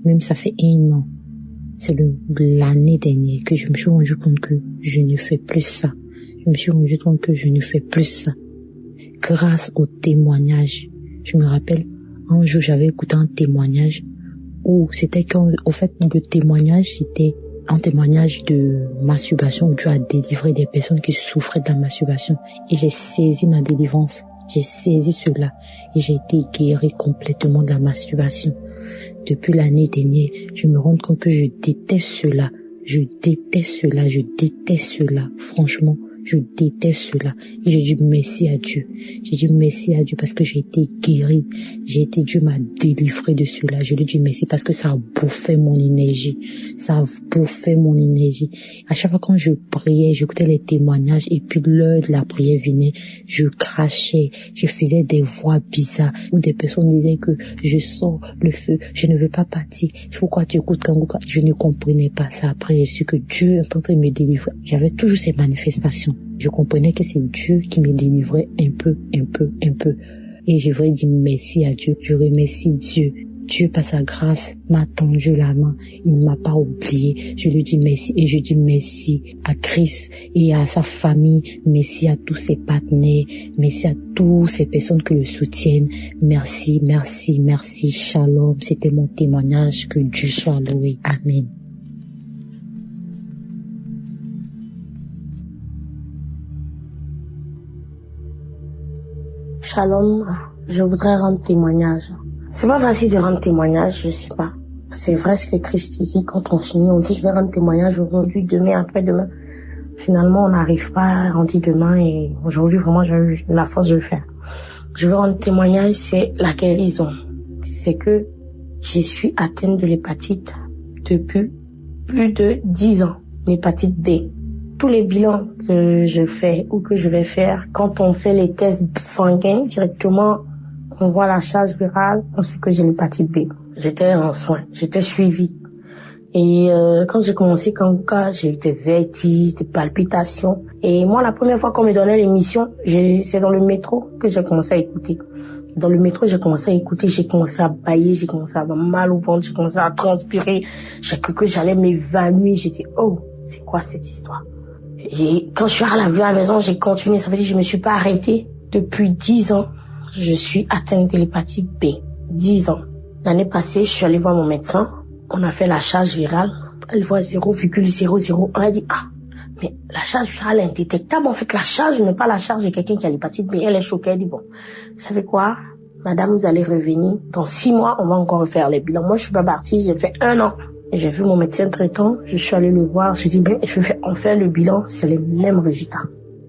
S8: Même ça fait 1 an. C'est l'année dernière que je me suis rendu compte que je ne fais plus ça. Grâce au témoignage. Je me rappelle, un jour, j'avais écouté un témoignage où c'était au fait, le témoignage, c'était un témoignage de masturbation où Dieu a délivré des personnes qui souffraient de la masturbation. Et j'ai saisi ma délivrance. J'ai saisi cela et j'ai été guérie complètement de la masturbation. Depuis l'année dernière, je me rends compte que je déteste cela. Franchement, je déteste cela. Et je dis merci à Dieu. Parce que j'ai été guérie. Dieu m'a délivré de cela. Je lui dis merci parce que ça a bouffé mon énergie. À chaque fois quand je priais, j'écoutais les témoignages et puis l'heure de la prière venait, je crachais, je faisais des voix bizarres où des personnes disaient que je sors le feu, je ne veux pas partir. Pourquoi tu écoutes Kanguka? Je ne comprenais pas ça. Après, j'ai su que Dieu est en train de me délivrer. J'avais toujours ces manifestations. Je comprenais que c'est Dieu qui me délivrait un peu. Et je voudrais dire merci à Dieu. Je remercie Dieu. Dieu, par sa grâce, m'a tendu la main. Il ne m'a pas oublié. Je lui dis merci. Et je dis merci à Christ et à sa famille. Merci à tous ses partenaires. Merci à toutes ces personnes qui le soutiennent. Merci. Shalom. C'était mon témoignage. Que Dieu soit loué. Amen.
S9: Shalom, je voudrais rendre témoignage. C'est pas facile de rendre témoignage, je sais pas. C'est vrai ce que Christ dit, quand on finit, on dit je vais rendre témoignage aujourd'hui, demain, après-demain. Finalement, on n'arrive pas, on dit demain et aujourd'hui, vraiment, j'ai eu la force de le faire. Je veux rendre témoignage, c'est la guérison. C'est que je suis atteinte de l'hépatite depuis plus de 10 ans, l'hépatite B. Tous les bilans que je fais ou que je vais faire, quand on fait les tests sanguins directement, on voit la charge virale, on sait que j'ai l'hépatite B. J'étais en soins, j'étais suivie. Et quand j'ai commencé Kanguka, j'ai eu des vertiges, des palpitations. Et moi, la première fois qu'on me donnait l'émission, c'est dans le métro que j'ai commencé à écouter. Dans le métro, j'ai commencé à bâiller, j'ai commencé à avoir mal au ventre, j'ai commencé à transpirer. J'ai cru que j'allais m'évanouir. J'ai dit, oh, c'est quoi cette histoire? Et quand je suis arrivée à la maison, j'ai continué. Ça veut dire que je me suis pas arrêtée. Depuis 10 ans, je suis atteinte de l'hépatite B. 10 ans. L'année passée, je suis allée voir mon médecin. On a fait la charge virale. Elle voit 0,001. Elle dit, mais la charge virale est indétectable. En fait, la charge n'est pas la charge de quelqu'un qui a l'hépatite B. Elle est choquée. Elle dit, bon, vous savez quoi? Madame, vous allez revenir. Dans 6 mois, on va encore refaire les bilans. Moi, je suis pas partie. J'ai fait 1 an. J'ai vu mon médecin traitant, je suis allée le voir, je dis on fait le bilan, c'est les mêmes résultats.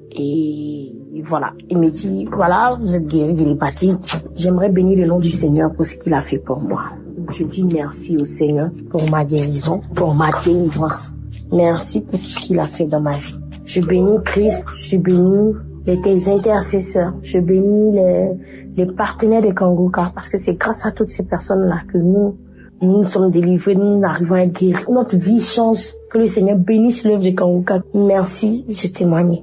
S9: Et Et voilà, il me dit, voilà, vous êtes guéri de l'hépatite. J'aimerais bénir le nom du Seigneur pour ce qu'il a fait pour moi. Je dis merci au Seigneur pour ma guérison, pour ma délivrance. Merci pour tout ce qu'il a fait dans ma vie. Je bénis Christ, je bénis les intercesseurs, je bénis les partenaires de Kanguka, parce que c'est grâce à toutes ces personnes-là que nous sommes délivrés, nous arrivons à être guéris. Notre vie change. Que le Seigneur bénisse l'œuvre de Kanguka. Merci, je témoigne.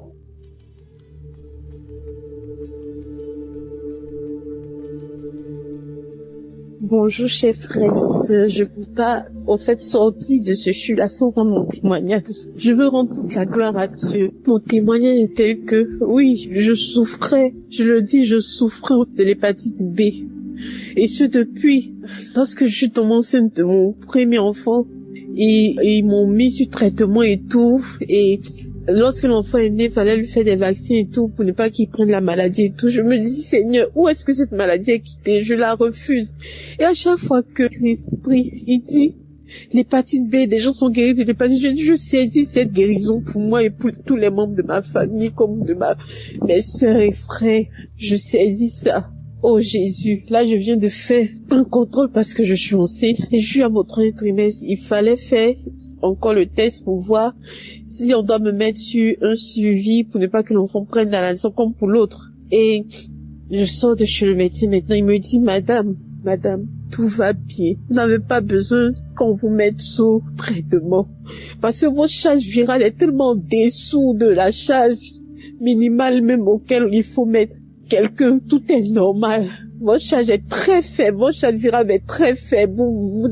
S10: Bonjour, chers frères et sœurs. Je ne peux pas, sortir de ce chute-là sans rendre mon témoignage. Je veux rendre toute la gloire à Dieu. Mon témoignage est tel que, oui, je souffrais de l'hépatite B. Et ce depuis, lorsque je suis tombée enceinte de mon premier enfant, et ils m'ont mis sur traitement et tout, et lorsque l'enfant est né, il fallait lui faire des vaccins et tout pour ne pas qu'il prenne la maladie et tout. Je me dis, Seigneur, où est-ce que cette maladie est quittée? Je la refuse. Et à chaque fois que Christ prie, il dit, l'hépatite B, des gens sont guéris de l'hépatite. Je saisis cette guérison pour moi et pour tous les membres de ma famille, comme de mes sœurs et frères. Je saisis ça. Oh Jésus, là je viens de faire un contrôle parce que je suis enceinte et je suis à mon 3e trimestre. Il fallait faire encore le test pour voir si on doit me mettre sur un suivi pour ne pas que l'enfant prenne la naissance comme pour l'autre. Et je sors de chez le médecin maintenant, il me dit, madame, tout va bien. Vous n'avez pas besoin qu'on vous mette sous traitement. Parce que votre charge virale est tellement dessous de la charge minimale même auquel il faut mettre quelqu'un, tout est normal. Votre charge est très faible, votre charge virale est très faible. Vous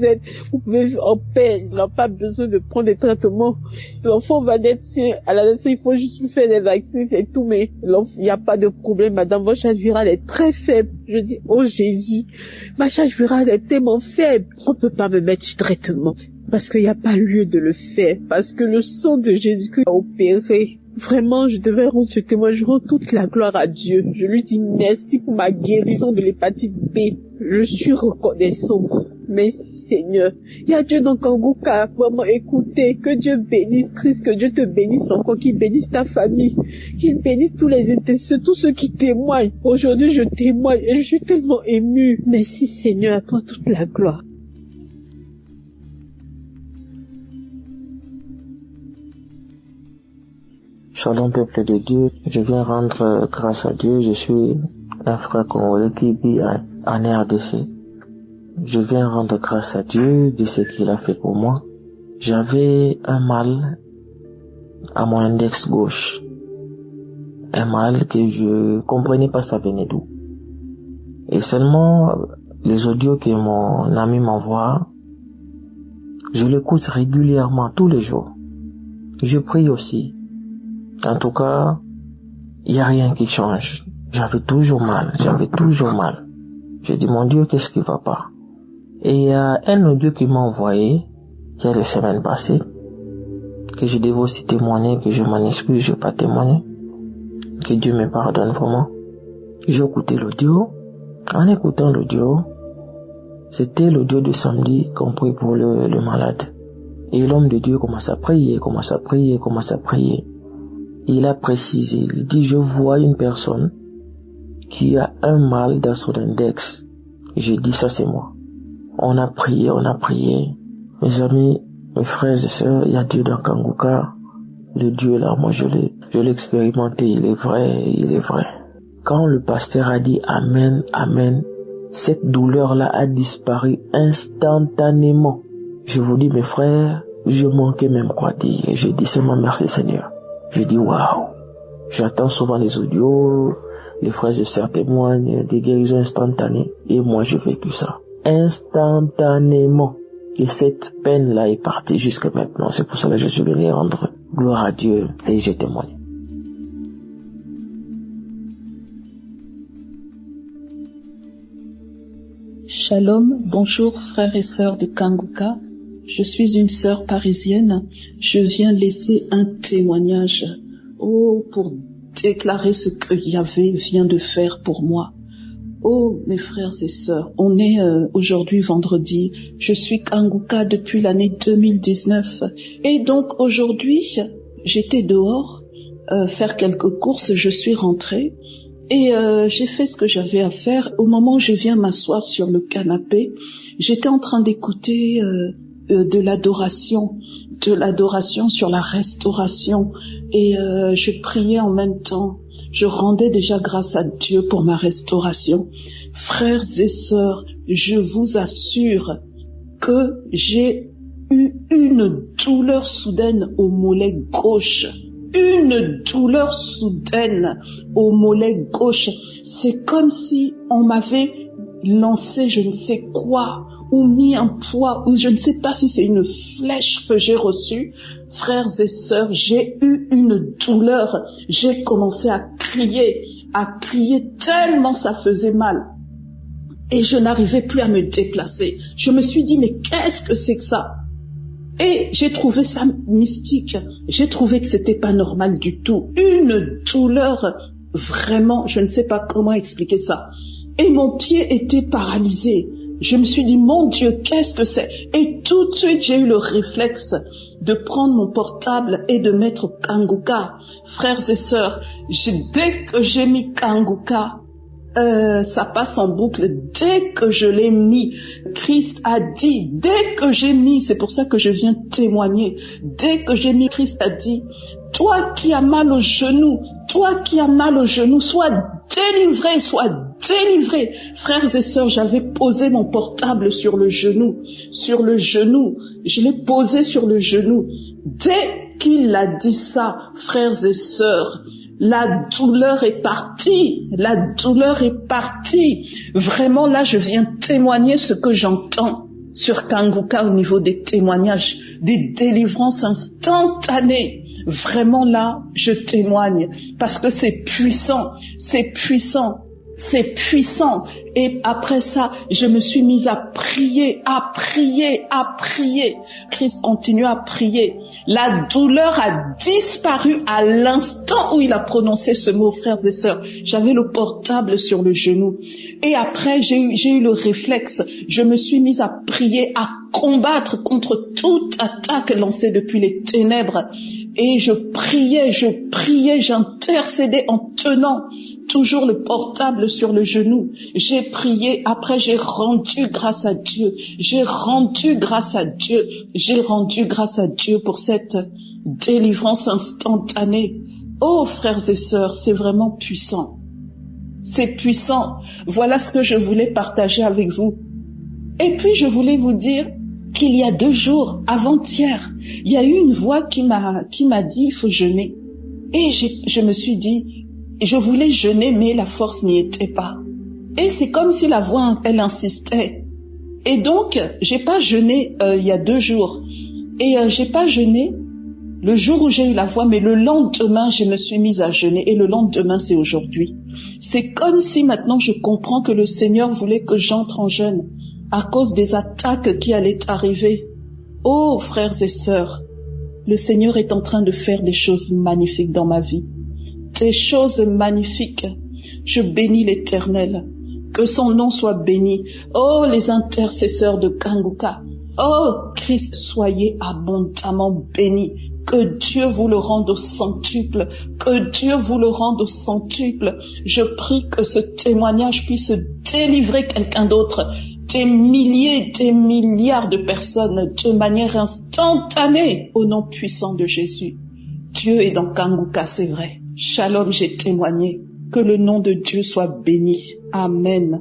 S10: pouvez en paix, il n'a pas besoin de prendre des traitements. L'enfant va naître, à la naissance, il faut juste lui faire des vaccins, c'est tout, mais il n'y a pas de problème, madame, votre charge virale est très faible. Je dis, oh Jésus, ma charge virale est tellement faible, on ne peut pas me mettre sur traitement. Parce qu'il n'y a pas lieu de le faire, parce que le sang de Jésus-Christ a opéré. Vraiment, je devais rendre ce témoignage, je rends toute la gloire à Dieu. Je lui dis merci pour ma guérison de l'hépatite B. Je suis reconnaissante. Merci Seigneur. Il y a Dieu dans Kanguka. Vraiment, écoutez, que Dieu bénisse Christ, que Dieu te bénisse encore, qu'il bénisse ta famille, qu'il bénisse tous les intercesseurs, tous ceux qui témoignent. Aujourd'hui, je témoigne et je suis tellement émue. Merci Seigneur, à toi toute la gloire.
S7: Shalom peuple de Dieu, je viens rendre grâce à Dieu, je suis un frère congolais qui vit en RDC. Je viens rendre grâce à Dieu de ce qu'il a fait pour moi. J'avais un mal à mon index gauche, un mal que je comprenais pas ça venait d'où. Et seulement les audios que mon ami m'envoie, je l'écoute régulièrement tous les jours. Je prie aussi. En tout cas, il n'y a rien qui change. J'avais toujours mal. Je dis, mon Dieu, qu'est-ce qui va pas? Et il y a un audio qui m'a envoyé, il y a 2 semaines passées, que je devais aussi témoigner, que je m'en excuse, je n'ai pas témoigné. Que Dieu me pardonne vraiment. J'ai écouté l'audio. En écoutant l'audio, c'était l'audio de samedi qu'on prie pour le malade. Et l'homme de Dieu commence à prier. Il a précisé, il dit, je vois une personne qui a un mal dans son index. J'ai dit, ça c'est moi. On a prié. Mes amis, mes frères et sœurs, il y a Dieu dans Kanguka. Le Dieu là, moi je l'ai expérimenté, il est vrai. Quand le pasteur a dit Amen, Amen, cette douleur-là a disparu instantanément. Je vous dis, mes frères, je manquais même quoi dire. J'ai dit seulement merci Seigneur. Je dis waouh. J'attends souvent les audios, les frères et sœurs témoignent des guérisons instantanées. Et moi j'ai vécu ça. Instantanément. Et cette peine-là est partie jusqu'à maintenant. C'est pour cela que je suis venu rendre gloire à Dieu et je témoigne.
S11: Shalom, bonjour frères et sœurs de Kanguka. Je suis une sœur parisienne. Je viens laisser un témoignage pour déclarer ce que Yahvé vient de faire pour moi. Oh, mes frères et sœurs, on est aujourd'hui vendredi. Je suis Kanguka depuis l'année 2019. Et donc aujourd'hui, j'étais dehors faire quelques courses, je suis rentrée et j'ai fait ce que j'avais à faire. Au moment où je viens m'asseoir sur le canapé, j'étais en train d'écouter de l'adoration sur la restauration et je priais en même temps. Je rendais déjà grâce à Dieu pour ma restauration. Frères et sœurs, je vous assure que j'ai eu une douleur soudaine au mollet gauche. Une douleur soudaine au mollet gauche. C'est comme si on m'avait lancé je ne sais quoi, ou mis un poids, ou je ne sais pas si c'est une flèche que j'ai reçue. Frères et sœurs, j'ai eu une douleur. J'ai commencé à crier tellement ça faisait mal. Et je n'arrivais plus à me déplacer. Je me suis dit, mais qu'est-ce que c'est que ça? Et j'ai trouvé ça mystique. J'ai trouvé que c'était pas normal du tout. Une douleur, vraiment, je ne sais pas comment expliquer ça. Et mon pied était paralysé. Je me suis dit, mon Dieu, qu'est-ce que c'est? Et tout de suite, j'ai eu le réflexe de prendre mon portable et de mettre Kanguka. Frères et sœurs, dès que j'ai mis Kanguka, ça passe en boucle. Dès que je l'ai mis, Christ a dit, dès que j'ai mis, c'est pour ça que je viens témoigner, dès que j'ai mis, Christ a dit, toi qui as mal au genou, sois délivré, Frères et sœurs, j'avais posé mon portable sur le genou, je l'ai posé sur le genou. Dès qu'il a dit ça, frères et sœurs, la douleur est partie. Vraiment, là, je viens témoigner ce que j'entends sur Kanguka au niveau des témoignages, des délivrances instantanées. Vraiment, là, je témoigne parce que c'est puissant. Et après ça, je me suis mise à prier. Christ continue à prier. La douleur a disparu à l'instant où il a prononcé ce mot, frères et sœurs. J'avais le portable sur le genou. Et après, j'ai eu le réflexe. Je me suis mise à prier, à combattre contre toute attaque lancée depuis les ténèbres. Et je priais, j'intercédais en tenant toujours le portable sur le genou. J'ai prié, après j'ai rendu grâce à Dieu. J'ai rendu grâce à Dieu pour cette délivrance instantanée. Oh, frères et sœurs, c'est vraiment puissant. C'est puissant. Voilà ce que je voulais partager avec vous. Et puis je voulais vous dire qu'il y a 2 jours, avant-hier, il y a eu une voix qui m'a dit il faut jeûner. Et je me suis dit, je voulais jeûner, mais la force n'y était pas. Et c'est comme si la voix, elle insistait. Et donc, j'ai pas jeûné il y a 2 jours. Et j'ai pas jeûné le jour où j'ai eu la voix, mais le lendemain, je me suis mise à jeûner. Et le lendemain, c'est aujourd'hui. C'est comme si maintenant je comprends que le Seigneur voulait que j'entre en jeûne à cause des attaques qui allaient arriver. Oh, frères et sœurs, le Seigneur est en train de faire des choses magnifiques dans ma vie. Des choses magnifiques. Je bénis l'Éternel. Que son nom soit béni. Oh, les intercesseurs de Kanguka. Oh, Christ, soyez abondamment bénis. Que Dieu vous le rende au centuple. Je prie que ce témoignage puisse délivrer quelqu'un d'autre. Des milliers, des milliards de personnes de manière instantanée au nom puissant de Jésus. Dieu est dans Kanguka, c'est vrai. Shalom, j'ai témoigné. Que le nom de Dieu soit béni. Amen.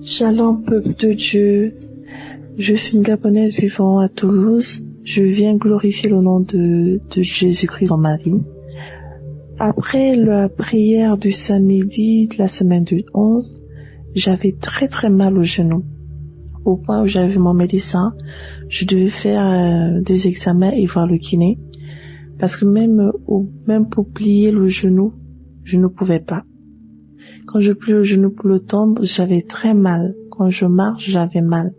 S10: Shalom, peuple de Dieu. Je suis une Gabonaise vivant à Toulouse. Je viens glorifier le nom de Jésus-Christ dans ma vie. Après la prière du samedi de la semaine du 11, j'avais très très mal au genou. Au point où j'avais vu mon médecin, je devais faire des examens et voir le kiné. Parce que même pour plier le genou, je ne pouvais pas. Quand je plie le genou pour le tendre, j'avais très mal. Quand je marche, j'avais mal.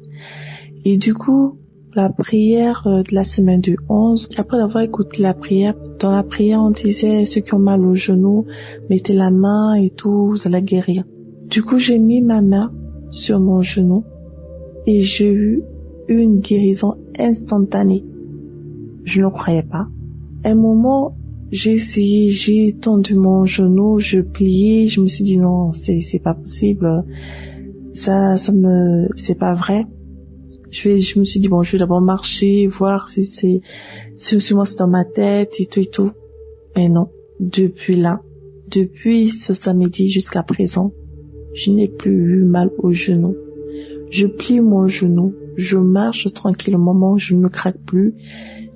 S10: Et du coup, la prière de la semaine du 11, après avoir écouté la prière, dans la prière, on disait ceux qui ont mal au genou, mettez la main et tout, vous allez guérir. Du coup, j'ai mis ma main sur mon genou et j'ai eu
S11: une guérison instantanée. Je ne croyais pas. À un moment, j'ai essayé, j'ai tendu mon genou, je pliais, je me suis dit non, c'est pas possible. C'est pas vrai. Je me suis dit bon, je vais d'abord marcher, voir si moi c'est dans ma tête et tout. Mais non, depuis ce samedi jusqu'à présent, je n'ai plus eu mal au genou. Je plie mon genou, je marche tranquillement, mon genou ne craque plus,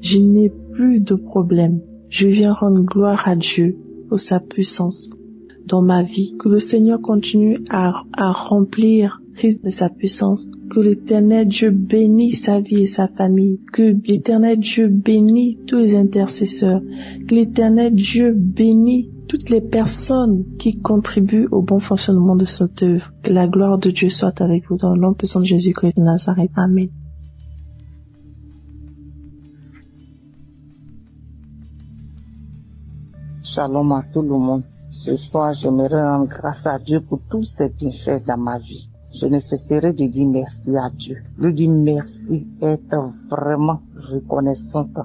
S11: je n'ai plus de problème. Je viens rendre gloire à Dieu pour sa puissance dans ma vie. Que le Seigneur continue à remplir Christ de sa puissance. Que l'Éternel Dieu bénisse sa vie et sa famille. Que l'Éternel Dieu bénisse tous les intercesseurs. Que l'Éternel Dieu bénisse toutes les personnes qui contribuent au bon fonctionnement de cette œuvre. Que la gloire de Dieu soit avec vous dans le nom puissant de Jésus-Christ de Nazareth. Amen.
S12: Shalom à tout le monde. Ce soir, j'aimerais rendre grâce à Dieu pour tous ses bienfaits dans ma vie. Je ne cesserai de dire merci à Dieu. Lui dire merci, être vraiment reconnaissante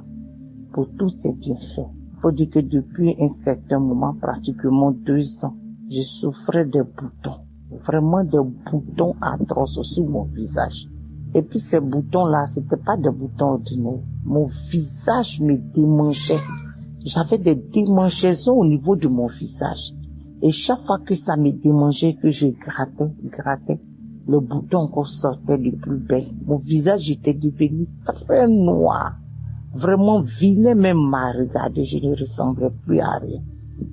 S12: pour tous ses bienfaits. Il faut dire que depuis un certain moment, pratiquement 2 ans, je souffrais des boutons. Vraiment des boutons atroces sur mon visage. Et puis ces boutons-là, c'était pas des boutons ordinaires. Mon visage me démangeait. J'avais des démangeaisons au niveau de mon visage. Et chaque fois que ça me démangeait, que je grattais, le bouton encore sortait de plus belle. Mon visage était devenu très noir. Vraiment vilain même m'a regardé. Je ne ressemblais plus à rien.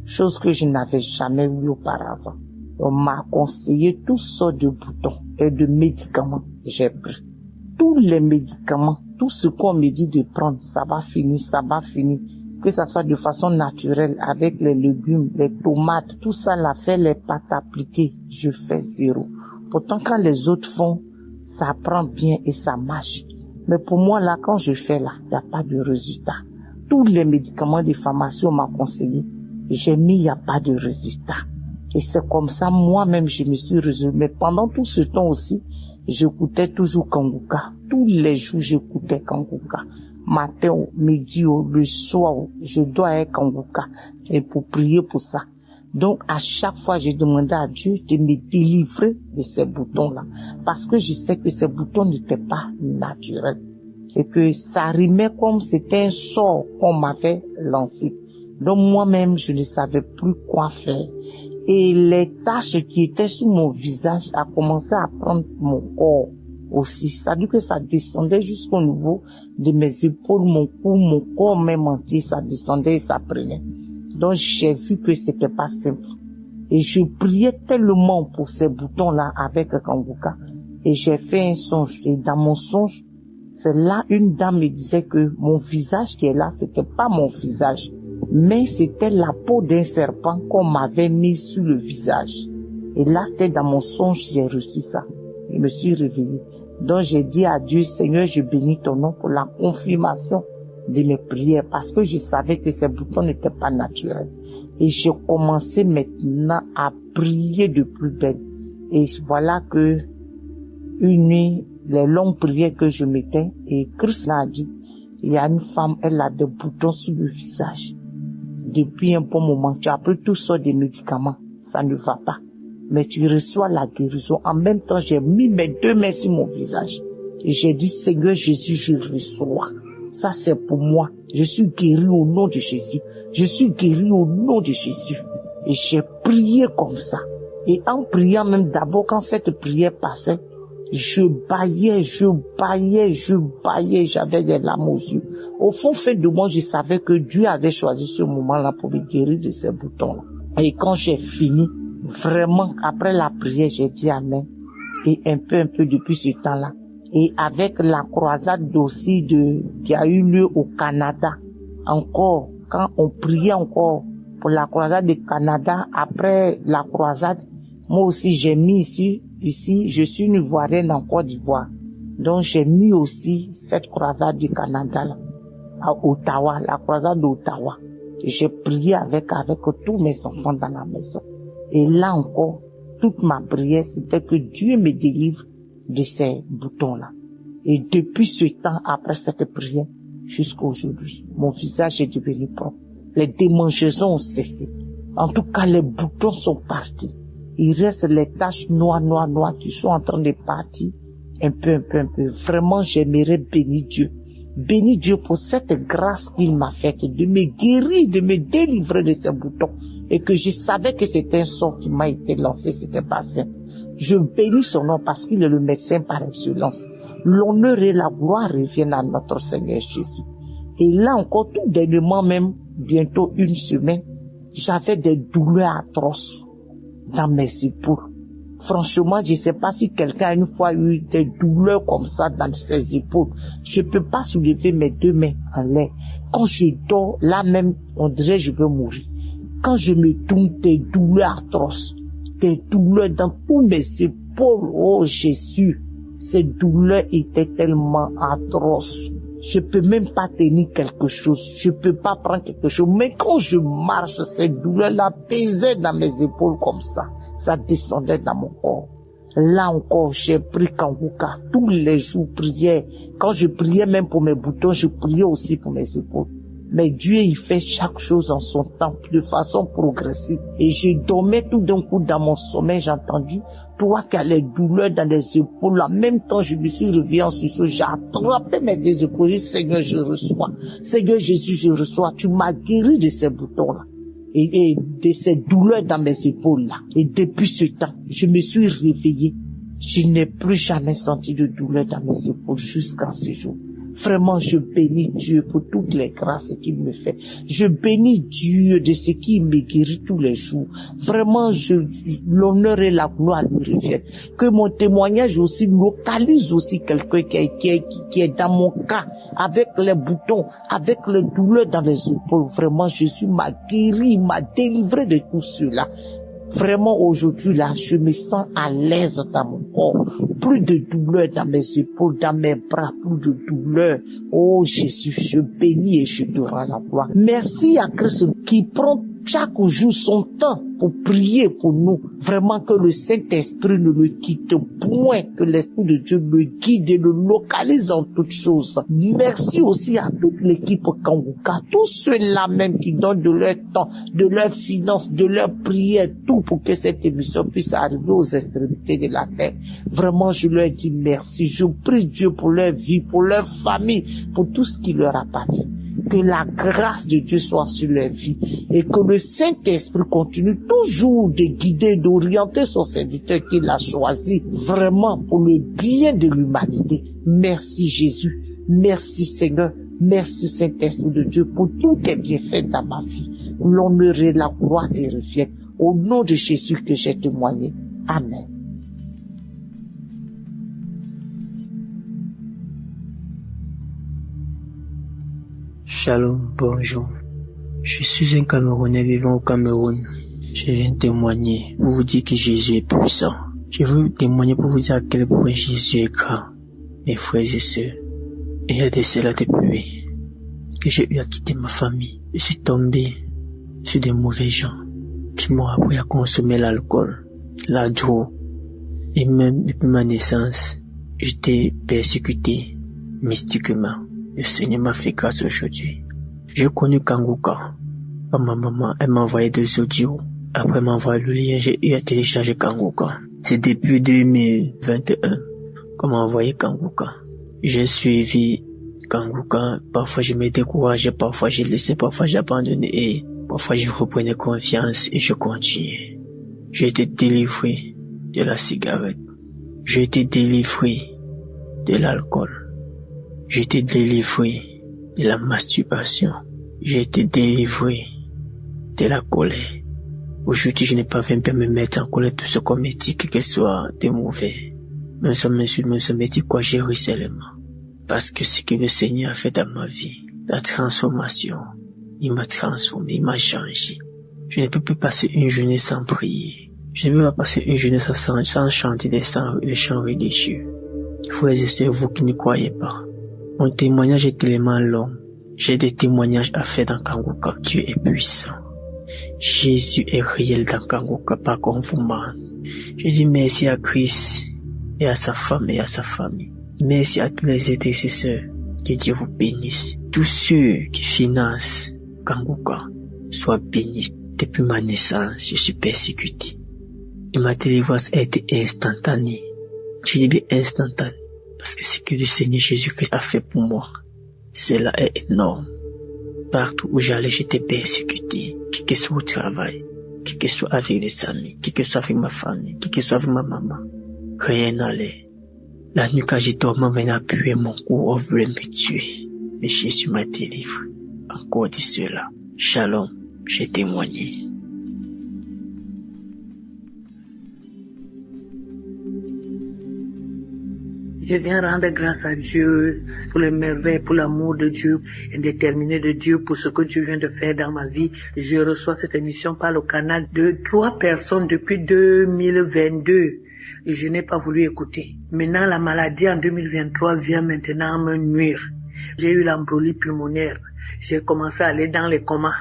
S12: Chose que je n'avais jamais eu auparavant. On m'a conseillé toutes sortes de boutons et de médicaments. J'ai pris tous les médicaments, tout ce qu'on me dit de prendre, ça va finir. Que ça soit de façon naturelle, avec les légumes, les tomates, tout ça là, fait les pâtes appliquées, je fais 0. Pourtant, quand les autres font, ça prend bien et ça marche. Mais pour moi là, quand je fais là, il n'y a pas de résultat. Tous les médicaments de pharmacie, on m'a conseillé, j'ai mis, il n'y a pas de résultat. Et c'est comme ça, moi-même, je me suis résolue. Mais pendant tout ce temps aussi, j'écoutais toujours Kanguka. Tous les jours, j'écoutais Kanguka. Matin, midi, le soir, je dois être Kanguka. Et pour prier pour ça. Donc, à chaque fois, j'ai demandé à Dieu de me délivrer de ces boutons-là. Parce que je sais que ces boutons n'étaient pas naturels. Et que ça rimait comme c'était un sort qu'on m'avait lancé. Donc, moi-même, je ne savais plus quoi faire. Et les taches qui étaient sur mon visage a commencé à prendre mon corps aussi. Ça veut dire que ça descendait jusqu'au niveau de mes épaules, mon cou, mon corps même entier, ça descendait et ça prenait. Donc j'ai vu que c'était pas simple. Et je priais tellement pour ces boutons-là avec Kanguka. Et j'ai fait un songe. Et dans mon songe, c'est là une dame me disait que mon visage qui est là, c'était pas mon visage. Mais c'était la peau d'un serpent qu'on m'avait mis sur le visage. Et là, c'était dans mon songe, j'ai reçu ça. Je me suis réveillée. Donc, j'ai dit à Dieu, Seigneur, je bénis ton nom pour la confirmation de mes prières parce que je savais que ces boutons n'étaient pas naturels. Et j'ai commencé maintenant à prier de plus belle. Et voilà que une nuit, les longues prières que je mettais, et Christ a dit, il y a une femme, elle a des boutons sur le visage. Depuis un bon moment, tu as pris toutes sortes de médicaments, ça ne va pas. Mais tu reçois la guérison. En même temps, j'ai mis mes 2 mains sur mon visage. Et j'ai dit, Seigneur Jésus, je reçois. Ça, c'est pour moi. Je suis guéri au nom de Jésus. Je suis guéri au nom de Jésus. Et j'ai prié comme ça. Et en priant même d'abord, quand cette prière passait, je baillais, j'avais des larmes aux yeux. Au fond de moi, je savais que Dieu avait choisi ce moment-là pour me guérir de ces boutons-là. Et quand j'ai fini, vraiment, après la prière, j'ai dit Amen. Et un peu depuis ce temps-là. Et avec la croisade aussi qui a eu lieu au Canada, encore, quand on priait encore pour la croisade du Canada, après la croisade, moi aussi j'ai mis ici, je suis une Ivoirienne en Côte d'Ivoire. Donc j'ai mis aussi cette croisade du Canada là, à Ottawa, la croisade d'Ottawa. J'ai prié avec tous mes enfants dans la maison. Et là encore, toute ma prière, c'était que Dieu me délivre de ces boutons-là. Et depuis ce temps, après cette prière, jusqu'à aujourd'hui, mon visage est devenu propre. Les démangeaisons ont cessé. En tout cas, les boutons sont partis. Il reste les taches noires qui sont en train de partir un peu. Vraiment, j'aimerais bénir Dieu. Bénis Dieu pour cette grâce qu'il m'a faite de me guérir, de me délivrer de ces boutons. Et que je savais que c'était un sort qui m'a été lancé, c'était pas simple. Je bénis son nom parce qu'il est le médecin par excellence. L'honneur et la gloire reviennent à notre Seigneur Jésus. Et là encore, tout dernièrement même, bientôt une semaine, j'avais des douleurs atroces dans mes épaules. Franchement, je ne sais pas si quelqu'un a une fois eu des douleurs comme ça dans ses épaules. Je ne peux pas soulever mes deux mains en l'air. Quand je dors, là même, on dirait que je veux mourir. Quand je me tourne, des douleurs atroces, des douleurs dans tous mes épaules. Oh Jésus, ces douleurs étaient tellement atroces. Je peux même pas tenir quelque chose. Je peux pas prendre quelque chose. Mais quand je marche, ces douleurs-là pesaient dans mes épaules comme ça. Ça descendait dans mon corps. Là encore, j'ai pris Kanguka. Tous les jours, prière. Quand je priais même pour mes boutons, je priais aussi pour mes épaules. Mais Dieu, il fait chaque chose en son temps, de façon progressive. Et je dormais tout d'un coup dans mon sommeil, j'ai entendu, toi qui as les douleurs dans les épaules, en même temps, je me suis réveillé en sursaut, j'ai attrapé mes deux épaules, j'ai dit, Seigneur, je reçois. Seigneur Jésus, je reçois. Tu m'as guéri de ces boutons-là. Et de ces douleurs dans mes épaules-là. Et depuis ce temps, je me suis réveillé. Je n'ai plus jamais senti de douleur dans mes épaules jusqu'à ce jour. Vraiment, je bénis Dieu pour toutes les grâces qu'il me fait. Je bénis Dieu de ce qu'il me guérit tous les jours. Vraiment, l'honneur et la gloire lui reviennent. Que mon témoignage aussi localise aussi quelqu'un qui est dans mon cas, avec les boutons, avec les douleurs dans les épaules. Vraiment, Jésus m'a guéri, m'a délivré de tout cela. Vraiment, aujourd'hui, là, je me sens à l'aise dans mon corps. Plus de douleur dans mes épaules, dans mes bras, plus de douleur. Oh Jésus, je bénis et je te rends la gloire. Merci à Christ qui prend chaque jour son temps pour prier pour nous. Vraiment que le Saint-Esprit ne le quitte point, que l'Esprit de Dieu le guide et le localise en toutes choses. Merci aussi à toute l'équipe Kanguka, tous ceux-là même qui donnent de leur temps, de leurs finances, de leurs prières, tout pour que cette émission puisse arriver aux extrémités de la terre. Vraiment, je leur dis merci. Je prie Dieu pour leur vie, pour leur famille, pour tout ce qui leur appartient. Que la grâce de Dieu soit sur leur vie et que le Saint-Esprit continue toujours de guider, d'orienter son serviteur qu'il a choisi vraiment pour le bien de l'humanité. Merci Jésus, merci Seigneur, merci Saint-Esprit de Dieu pour tout tes bienfaits dans ma vie. L'honneur et la gloire te reviennent. Au nom de Jésus que j'ai témoigné. Amen.
S13: Shalom, bonjour. Je suis un Camerounais vivant au Cameroun. Je viens témoigner pour vous dire que Jésus est puissant. Je veux témoigner pour vous dire à quel point Jésus est grand. Mes frères et sœurs, il y a de cela depuis que j'ai eu à quitter ma famille. Je suis tombé sur des mauvais gens qui m'ont appris à consommer l'alcool, la drogue. Et même depuis ma naissance, j'étais persécuté mystiquement. Le Seigneur m'a fait grâce aujourd'hui. J'ai connu Kanguka. Ma maman, elle m'a envoyé des audios. Après m'envoyer le lien, j'ai eu à télécharger Kanguka. C'est depuis 2021 qu'on m'a envoyé Kanguka. J'ai suivi Kanguka. Parfois je me décourageais, parfois j'ai laissé, parfois j'abandonnais et parfois je reprenais confiance et je continuais. J'ai été délivré de la cigarette. J'ai été délivré de l'alcool. J'ai été délivré de la masturbation. J'ai été délivré de la colère. Aujourd'hui, je n'ai pas même me mettre en colère tout ce qu'on me dit, que ce soit de mauvais. Même si on m'insulte, même si on me dit quoi, j'ai ri seulement. Parce que ce que le Seigneur a fait dans ma vie, la transformation, il m'a transformé, il m'a changé. Je ne peux plus passer une journée sans prier. Je ne peux pas passer une journée sans chanter des chants religieux. Frères et sœurs, vous qui ne croyez pas, mon témoignage est tellement long. J'ai des témoignages à faire dans Kanguka. Dieu est puissant. Jésus est réel dans Kanguka, pas comme vous, man. Je dis merci à Christ et à sa femme et à sa famille. Merci à tous les intercesseurs. Que Dieu vous bénisse. Tous ceux qui financent Kanguka soient bénis. Depuis ma naissance, je suis persécuté. Et ma délivrance a été instantanée. Je dis bien instantanée. Parce que ce que le Seigneur Jésus-Christ a fait pour moi, cela est énorme. Partout où j'allais, j'étais persécuté. Quel que soit au travail, quel que soit avec les amis, quel que soit avec ma famille, quel que soit avec ma maman. Rien n'allait. La nuit quand je dormais, on venait appuyer mon cou, on voulait me tuer. Mais Jésus m'a délivré. Encore de cela. Shalom, j'ai témoigné.
S14: Je viens rendre grâce à Dieu pour les merveilles, pour l'amour de Dieu, indéterminé de Dieu, pour ce que Dieu vient de faire dans ma vie. Je reçois cette émission par le canal de 3 personnes depuis 2022. Et je n'ai pas voulu écouter. Maintenant, la maladie en 2023 vient maintenant me nuire. J'ai eu l'embolie pulmonaire. J'ai commencé à aller dans les comas.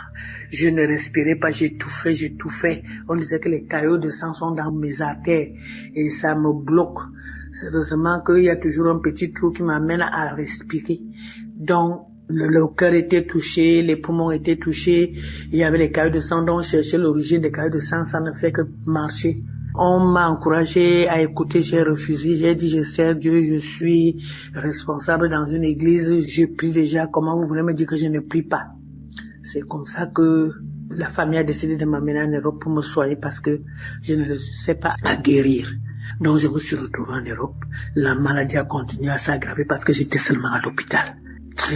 S14: Je ne respirais pas, j'étouffais. On disait que les caillots de sang sont dans mes artères et ça me bloque. Heureusement qu'il y a toujours un petit trou qui m'amène à respirer. Donc, le cœur était touché, les poumons étaient touchés. Il y avait les caillots de sang, donc chercher l'origine des caillots de sang, ça ne fait que marcher. On m'a encouragé à écouter, j'ai refusé, j'ai dit je sers Dieu, je suis responsable dans une église, je prie déjà, comment vous voulez me dire que je ne prie pas? C'est comme ça que la famille a décidé de m'amener en Europe pour me soigner parce que je ne sais pas à guérir. Donc je me suis retrouvé en Europe, la maladie a continué à s'aggraver parce que j'étais seulement à l'hôpital.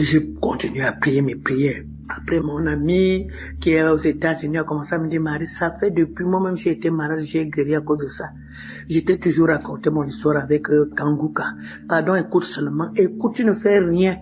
S14: Je continue à prier mes prières. Après, mon ami qui est aux États-Unis a commencé à me dire, Marie, ça fait depuis moi-même j'ai été malade, j'ai guéri à cause de ça. J'étais toujours raconté mon histoire avec Kanguka. Pardon, écoute seulement. Écoute, tu ne fais rien.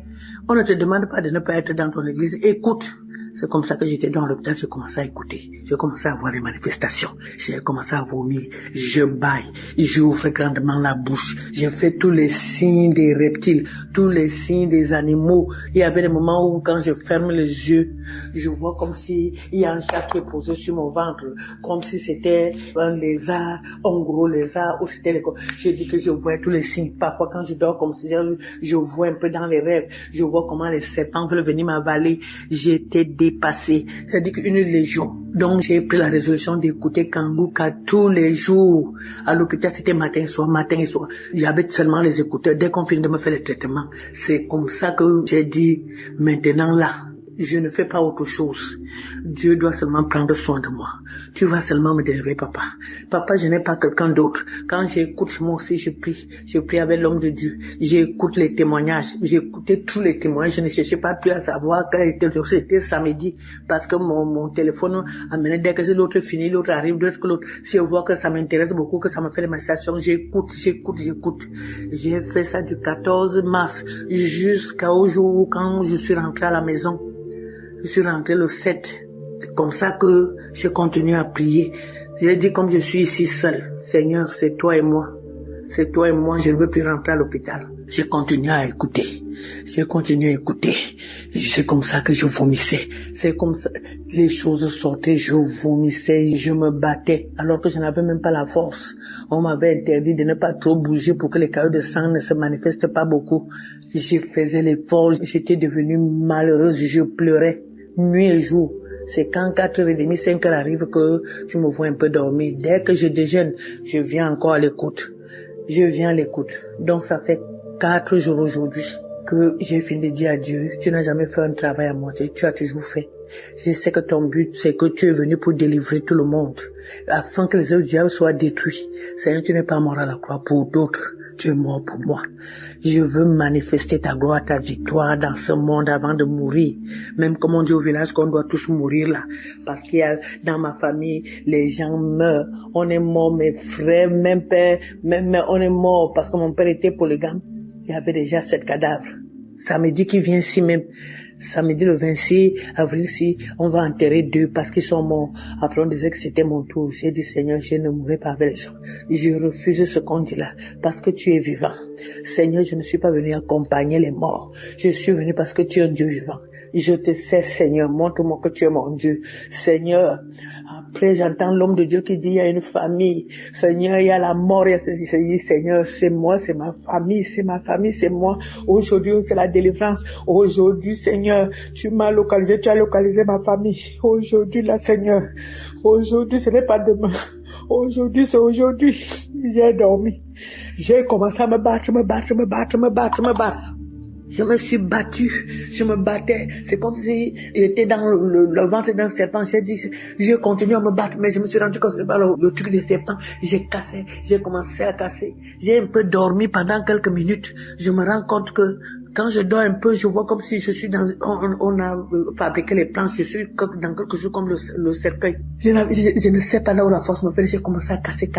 S14: On ne te demande pas de ne pas être dans ton église. Écoute. C'est comme ça que j'étais dans l'hôpital, j'ai commencé à écouter. J'ai commencé à voir les manifestations. J'ai commencé à vomir. Je baille. J'ouvre grandement la bouche. J'ai fait tous les signes des reptiles, tous les signes des animaux. Il y avait des moments où quand je ferme les yeux, je vois comme si il y a un chat qui est posé sur mon ventre, comme si c'était un lézard, un gros lézard, ou c'était les... Je dis que je vois tous les signes. Parfois quand je dors comme si je vois un peu dans les rêves. Je vois comment les serpents veulent venir m'avaler. J'étais dépassé, c'est-à-dire qu'une légion. Donc j'ai pris la résolution d'écouter Kanguka tous les jours. À l'hôpital, c'était matin et soir. J'avais seulement les écouteurs. Dès qu'on finit de me faire le traitement, c'est comme ça que j'ai dit, maintenant là, je ne fais pas autre chose. Dieu doit seulement prendre soin de moi. Tu vas seulement me délivrer, papa. Papa, je n'ai pas quelqu'un d'autre. Quand j'écoute, moi aussi, je prie. Je prie avec l'homme de Dieu. J'écoute les témoignages. J'écoutais tous les témoignages. Je ne cherchais pas plus à savoir quel était le jour. C'était samedi. Parce que mon téléphone amenait, dès que l'autre finit, l'autre arrive, dès que l'autre, si je vois que ça m'intéresse beaucoup, que ça me fait des manifestations, j'écoute. J'ai fait ça du 14 mars jusqu'au jour où quand je suis rentré à la maison. Je suis rentré le 7. C'est comme ça que je continue à prier. J'ai dit comme je suis ici seul, Seigneur, c'est toi et moi. C'est toi et moi, je ne veux plus rentrer à l'hôpital. J'ai continué à écouter. C'est comme ça que je vomissais. C'est comme ça, les choses sortaient, je vomissais, je me battais, alors que je n'avais même pas la force. On m'avait interdit de ne pas trop bouger pour que les caillots de sang ne se manifestent pas beaucoup. Je faisais l'effort, j'étais devenue malheureuse, je pleurais, nuit et jour. C'est quand 4h30, 5h arrive que je me vois un peu dormir. Dès que je déjeune, je viens encore à l'écoute. Donc ça fait 4 jours aujourd'hui que j'ai fini de dire à Dieu, tu n'as jamais fait un travail à moitié, tu as toujours fait. Je sais que ton but, c'est que tu es venu pour délivrer tout le monde, afin que les œuvres du diable soient détruits. Seigneur, tu n'es pas mort à la croix pour d'autres, tu es mort pour moi. Je veux manifester ta gloire, ta victoire dans ce monde avant de mourir. Même comme on dit au village qu'on doit tous mourir là. Parce qu'il y a dans ma famille, les gens meurent. On est mort, mes frères, même père, même on est mort parce que mon père était polygame. Il y avait déjà 7 cadavres. Samedi qui vient ici même, Samedi le 26 avril, si on va enterrer 2 parce qu'ils sont morts. Après on disait que c'était mon tour. J'ai dit Seigneur, je ne mourrai pas avec les gens. Je refuse ce qu'on dit là parce que tu es vivant. Seigneur, je ne suis pas venu accompagner les morts. Je suis venu parce que tu es un Dieu vivant. Je te sais, Seigneur, montre-moi que tu es mon Dieu. Seigneur, après j'entends l'homme de Dieu qui dit il y a une famille. Seigneur, il y a la mort, il y a ceci. Seigneur, c'est moi, c'est ma famille, c'est moi. Aujourd'hui, c'est la délivrance. Aujourd'hui, Seigneur, tu m'as localisé, tu as localisé ma famille. Aujourd'hui, là, Seigneur. Aujourd'hui, ce n'est pas demain. Aujourd'hui, c'est aujourd'hui. J'ai dormi. J'ai commencé à me battre. Je me suis battu, je me battais. C'est comme si j'étais dans le ventre d'un serpent. J'ai continué à me battre, mais je me suis rendu compte que c'est pas le truc du serpent. J'ai commencé à casser. J'ai un peu dormi pendant quelques minutes. Je me rends compte que quand je dors un peu, je vois comme si je suis on a fabriqué les planches, je suis dans quelque chose comme le cercueil. Je ne sais pas là où la force me fait. J'ai commencé à casser.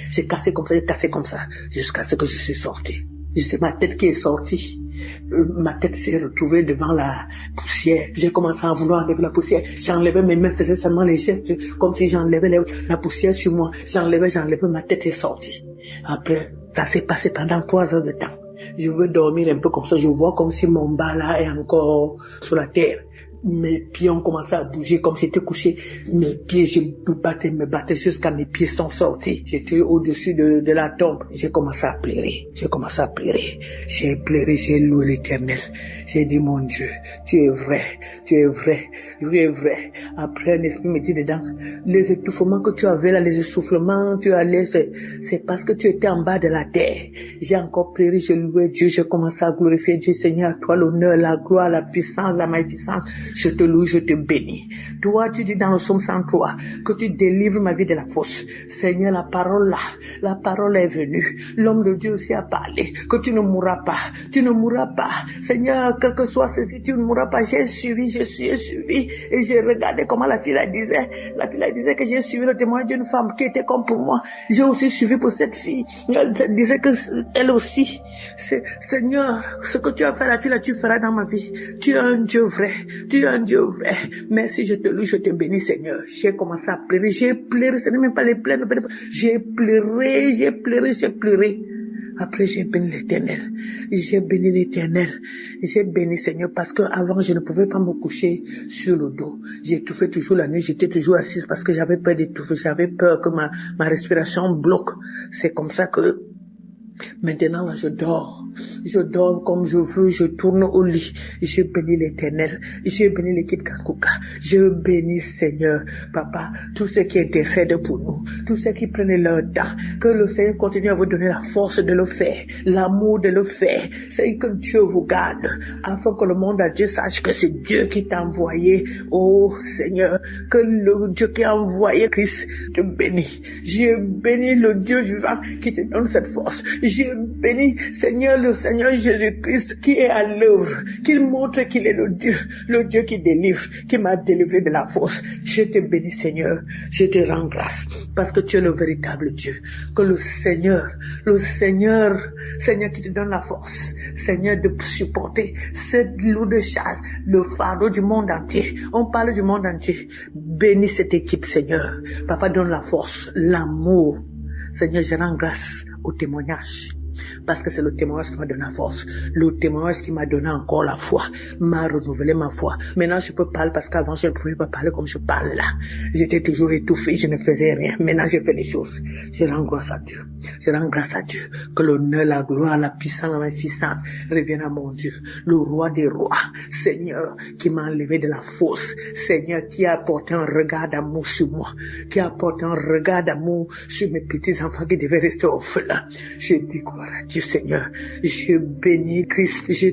S14: J'ai cassé comme ça, jusqu'à ce que je suis sorti. C'est ma tête qui est sortie. Ma tête s'est retrouvée devant la poussière. J'ai commencé à vouloir enlever la poussière. J'enlevais mes mains, faisais seulement les gestes comme si j'enlevais la poussière sur moi. J'enlevais, ma tête est sortie. Après, ça s'est passé pendant 3 heures de temps. Je veux dormir un peu comme ça. Je vois comme si mon bas là est encore sur la terre. Mes pieds ont commencé à bouger comme si j'étais couché. Mes pieds, je me battais jusqu'à mes pieds sont sortis. J'étais au-dessus de la tombe. J'ai commencé à pleurer. J'ai pleuré, j'ai loué l'Éternel. J'ai dit, mon Dieu, tu es vrai. Après, un esprit me dit dedans, les étouffements que tu avais là, les essoufflements, tu allais, c'est parce que tu étais en bas de la terre. J'ai encore pleuré, j'ai loué Dieu, j'ai commencé à glorifier Dieu. Seigneur, à toi l'honneur, la gloire, la puissance, la magnificence. Je te loue, je te bénis. Toi, tu dis dans le psaume 103 que tu délivres ma vie de la fosse. Seigneur, la parole est venue. L'homme de Dieu aussi a parlé que tu ne mourras pas. Seigneur, quel que soit ceci, tu ne mourras pas. J'ai suivi et j'ai regardé comment la fille disait. La fille disait que j'ai suivi le témoignage d'une femme qui était comme pour moi. J'ai aussi suivi pour cette fille. Elle disait que elle aussi. Seigneur, ce que tu as fait à la fille là, tu feras dans ma vie. Tu es un Dieu vrai. Merci, je te loue, je te bénis, Seigneur. J'ai commencé à pleurer. J'ai pleuré, ce n'est même pas les pleurs. J'ai pleuré. Après, j'ai béni l'Éternel. J'ai béni, Seigneur, parce que avant je ne pouvais pas me coucher sur le dos. J'étouffais toujours la nuit, j'étais toujours assise parce que j'avais peur d'étouffer, j'avais peur que ma respiration bloque. C'est comme ça que maintenant, là, je dors comme je veux, je tourne au lit. Je bénis l'Éternel, je bénis l'équipe Kanguka, je bénis Seigneur, Papa, tous ceux qui intercèdent pour nous, tous ceux qui prennent leur temps, que le Seigneur continue à vous donner la force de le faire, l'amour de le faire. C'est que Dieu vous garde, afin que le monde entier sache que c'est Dieu qui t'a envoyé. Oh Seigneur, que le Dieu qui a envoyé Christ te bénit. Je bénis le Dieu vivant qui te donne cette force. Je bénis Seigneur, le Seigneur Jésus-Christ qui est à l'œuvre, qu'il montre qu'il est le Dieu qui délivre, qui m'a délivré de la force. Je te bénis Seigneur, je te rends grâce parce que tu es le véritable Dieu. Que le Seigneur qui te donne la force, Seigneur, de supporter cette lourde charge, le fardeau du monde entier. On parle du monde entier. Bénis cette équipe Seigneur. Papa, donne la force, l'amour. Seigneur, je rends grâce au témoignage. Parce que c'est le témoignage qui m'a donné la force. Le témoignage qui m'a donné encore la foi. M'a renouvelé ma foi. Maintenant, je peux parler parce qu'avant, je ne pouvais pas parler comme je parle là. J'étais toujours étouffé, je ne faisais rien. Maintenant, je fais les choses. Je rends grâce à Dieu. Que l'honneur, la gloire, la puissance, la magnificence reviennent à mon Dieu. Le roi des rois. Seigneur, qui m'a enlevé de la fosse. Seigneur, qui a apporté un regard d'amour sur moi. Qui a apporté un regard d'amour sur mes petits enfants qui devaient rester orphelins. Je dis gloire à Dieu, Seigneur. Je bénis Christ. Je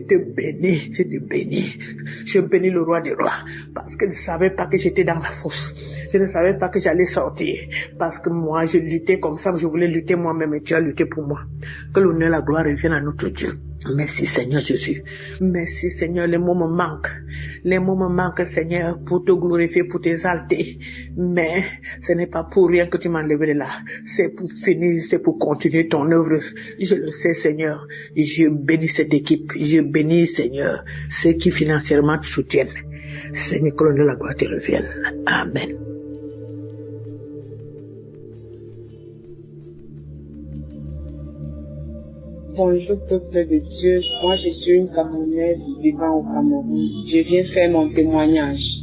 S14: bénis le roi des rois. Parce que je ne savais pas que j'étais dans la fosse. Je ne savais pas que j'allais sortir. Parce que moi, je luttais comme ça. Je voulais lutter moi-même et tu as lutté pour moi. Que l'honneur et la gloire reviennent à notre Dieu. Merci Seigneur Jésus. Merci Seigneur, les mots me manquent. Les mots me manquent Seigneur pour te glorifier, pour t'exalter. Mais ce n'est pas pour rien que tu m'as enlevé de là. C'est pour finir, c'est pour continuer ton œuvre. Je le sais Seigneur. Je bénis cette équipe. Je bénis Seigneur ceux qui financièrement te soutiennent. Seigneur, que l'honneur de la gloire te revienne. Amen.
S4: Bonjour peuple de Dieu, moi je suis une Camerounaise vivant au Cameroun. Je viens faire mon témoignage.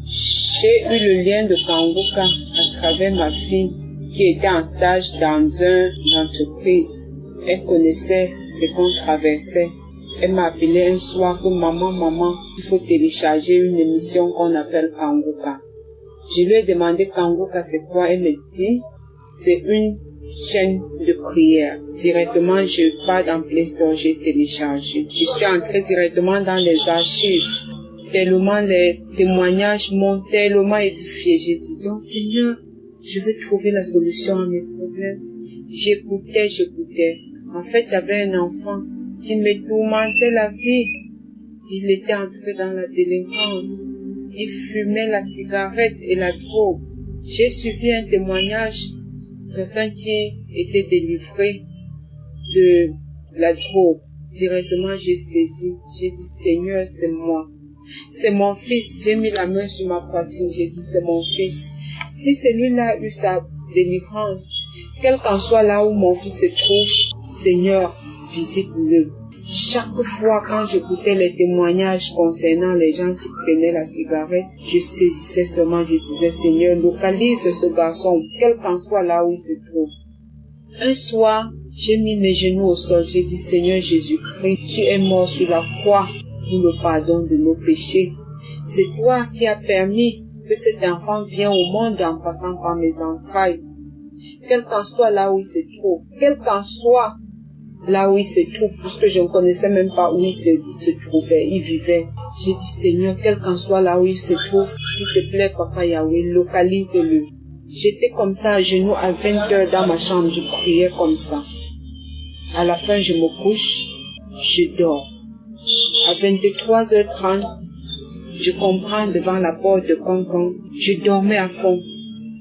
S4: J'ai eu le lien de Kanguka à travers ma fille qui était en stage dans une entreprise. Elle connaissait ce qu'on traversait. Elle m'a appelé un soir que maman, il faut télécharger une émission qu'on appelle Kanguka. Je lui ai demandé Kanguka c'est quoi, elle me dit c'est une chaîne de prière. Directement, je pars dans Play Store, j'ai téléchargé. Je suis entrée directement dans les archives. Tellement les témoignages m'ont tellement édifié. J'ai dit, donc Seigneur, je veux trouver la solution à mes problèmes. J'écoutais. En fait, j'avais un enfant qui me tourmentait la vie. Il était entré dans la délinquance. Il fumait la cigarette et la drogue. J'ai suivi un témoignage. Quelqu'un qui était délivré de la drogue. Directement, j'ai saisi. J'ai dit, Seigneur, c'est moi. C'est mon fils. J'ai mis la main sur ma poitrine. J'ai dit, c'est mon fils. Si celui-là a eu sa délivrance, quel qu'en soit là où mon fils se trouve, Seigneur, visite-le. Chaque fois quand j'écoutais les témoignages concernant les gens qui prenaient la cigarette, je saisissais seulement, je disais, Seigneur, localise ce garçon, quel qu'en soit là où il se trouve. Un soir, j'ai mis mes genoux au sol, j'ai dit, Seigneur Jésus-Christ, tu es mort sur la croix pour le pardon de nos péchés. C'est toi qui as permis que cet enfant vienne au monde en passant par mes entrailles. Quel qu'en soit là où il se trouve, quel qu'en soit là où il se trouve, puisque je ne connaissais même pas où il se trouvait, il vivait. J'ai dit, Seigneur, quel qu'en soit là où il se trouve, s'il te plaît, Papa Yahweh, localise-le. J'étais comme ça, à genoux, à 20h dans ma chambre, je priais comme ça. À la fin, je me couche, je dors. À 23h30, je comprends devant la porte de Concon, je dormais à fond.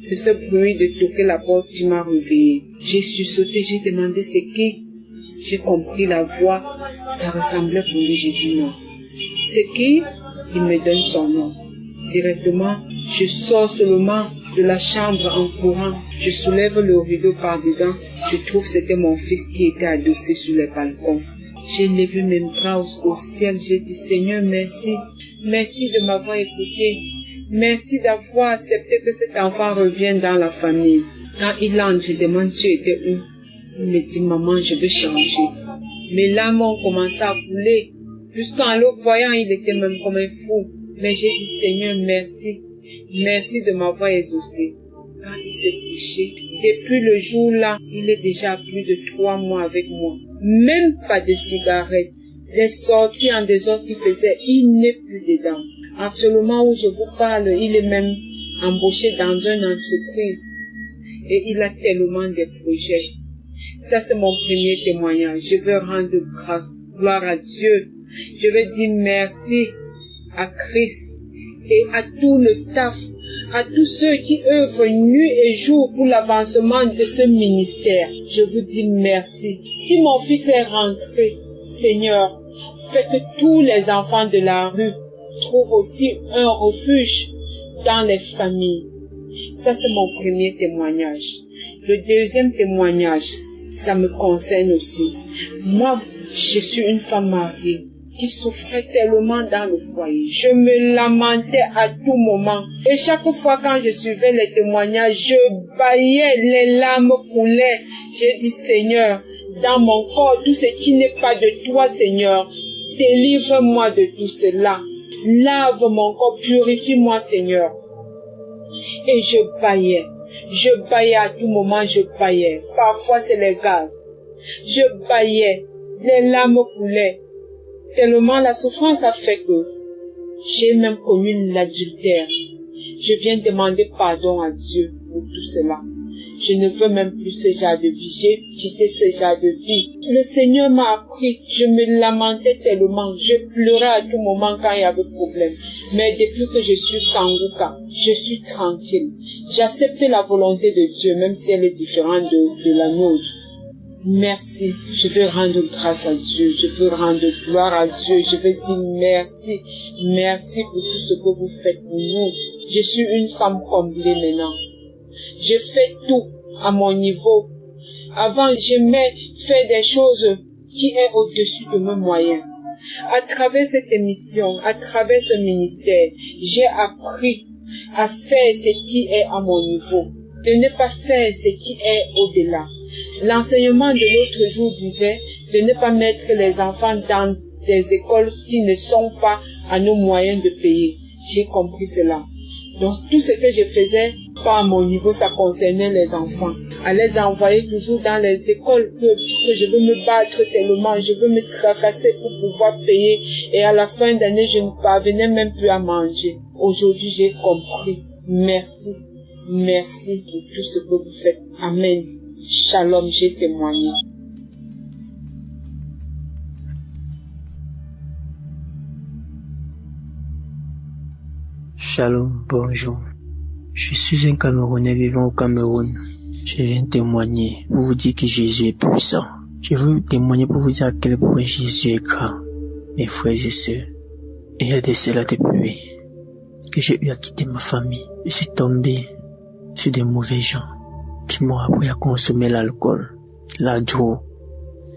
S4: C'est ce bruit de toquer la porte qui m'a réveillé. J'ai sursauté, j'ai demandé c'est qui? J'ai compris la voix, ça ressemblait pour lui, j'ai dit non. C'est qui? Il me donne son nom. Directement, je sors seulement de la chambre en courant. Je soulève le rideau par dedans. Je trouve que c'était mon fils qui était adossé sur le balcon. J'ai levé mes bras au ciel. J'ai dit, Seigneur, merci. Merci de m'avoir écouté. Merci d'avoir accepté que cet enfant revienne dans la famille. Quand il entre, je demande, tu étais où? Il me dit, maman, je veux changer. Mes larmes ont commencé à couler. Jusqu'en le voyant, il était même comme un fou. Mais j'ai dit, Seigneur, merci. Merci de m'avoir exaucé. Quand il s'est couché, depuis le jour-là, il est déjà à plus de 3 mois avec moi. Même pas de cigarette. Les sorties en désordre qu'il faisait, il n'est plus dedans. Actuellement où je vous parle, il est même embauché dans une entreprise. Et il a tellement de projets. Ça, c'est mon premier témoignage. Je veux rendre grâce, gloire à Dieu. Je veux dire merci à Christ et à tout le staff, à tous ceux qui œuvrent nuit et jour pour l'avancement de ce ministère. Je vous dis merci. Si mon fils est rentré, Seigneur, fais que tous les enfants de la rue trouvent aussi un refuge dans les familles. Ça, c'est mon premier témoignage. Le deuxième témoignage, ça me concerne aussi. Moi, je suis une femme mariée qui souffrait tellement dans le foyer. Je me lamentais à tout moment. Et chaque fois quand je suivais les témoignages, je bâillais, les larmes coulaient. J'ai dit, Seigneur, dans mon corps, tout ce qui n'est pas de toi, Seigneur, délivre-moi de tout cela. Lave mon corps, purifie-moi, Seigneur. Et je bâillais. Je bâillais à tout moment, je bâillais. Parfois, c'est les gaz. Je bâillais. Les larmes coulaient. Tellement la souffrance a fait que j'ai même connu l'adultère. Je viens demander pardon à Dieu pour tout cela.
S15: Je ne veux même plus ce genre de vie. J'ai quitté ce genre de vie. Le Seigneur m'a appris. Je me lamentais tellement. Je pleurais à tout moment quand il y avait problème. Mais depuis que je suis Kanguka, je suis tranquille. J'accepte la volonté de Dieu, même si elle est différente de la nôtre. Merci. Je veux rendre grâce à Dieu. Je veux rendre gloire à Dieu. Je veux dire merci. Merci pour tout ce que vous faites pour nous. Je suis une femme comblée maintenant. Je fais tout à mon niveau. Avant, j'aimais faire des choses qui est au-dessus de mes moyens. À travers cette émission, à travers ce ministère, j'ai appris à faire ce qui est à mon niveau, de ne pas faire ce qui est au-delà. L'enseignement de l'autre jour disait de ne pas mettre les enfants dans des écoles qui ne sont pas à nos moyens de payer. J'ai compris cela. Donc tout ce que je faisais, pas à mon niveau, ça concernait les enfants. À les envoyer toujours dans les écoles que je veux me battre tellement, je veux me tracasser pour pouvoir payer. Et à la fin d'année, je ne parvenais même plus à manger. Aujourd'hui, j'ai compris. Merci. Merci pour tout ce que vous faites. Amen. Shalom, j'ai témoigné.
S13: Shalom, bonjour. Je suis un Camerounais vivant au Cameroun. Je viens témoigner pour vous dire que Jésus est puissant. Je veux témoigner pour vous dire à quel point Jésus est grand. Mes frères et sœurs, il y a de cela depuis que j'ai eu à quitter ma famille. Je suis tombé sur des mauvais gens qui m'ont appris à consommer l'alcool, la drogue.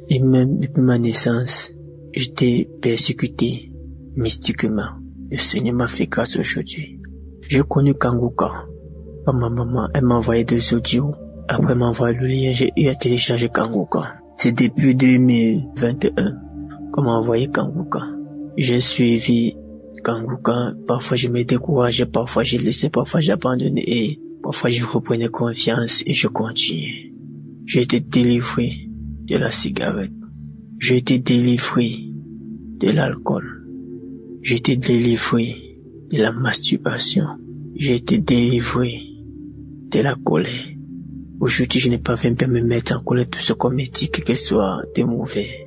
S13: Et même depuis ma naissance, j'étais persécuté mystiquement. Le Seigneur m'a fait grâce aujourd'hui. J'ai connu Kanguka. Par ma maman, elle m'a envoyé des audios. Après m'envoyer le lien, j'ai eu à télécharger Kanguka. C'est depuis 2021 qu'on m'a envoyé Kanguka. J'ai suivi Kanguka. Parfois je me décourageais, parfois j'ai laissé, parfois j'abandonnais et parfois je reprenais confiance et je continuais. J'ai été délivré de la cigarette. J'ai été délivré de l'alcool. J'ai été délivré de la masturbation. J'ai été délivré de la colère. Aujourd'hui, je n'ai pas même me mettre en colère tout ce qu'on me dit, que ce soit de mauvais.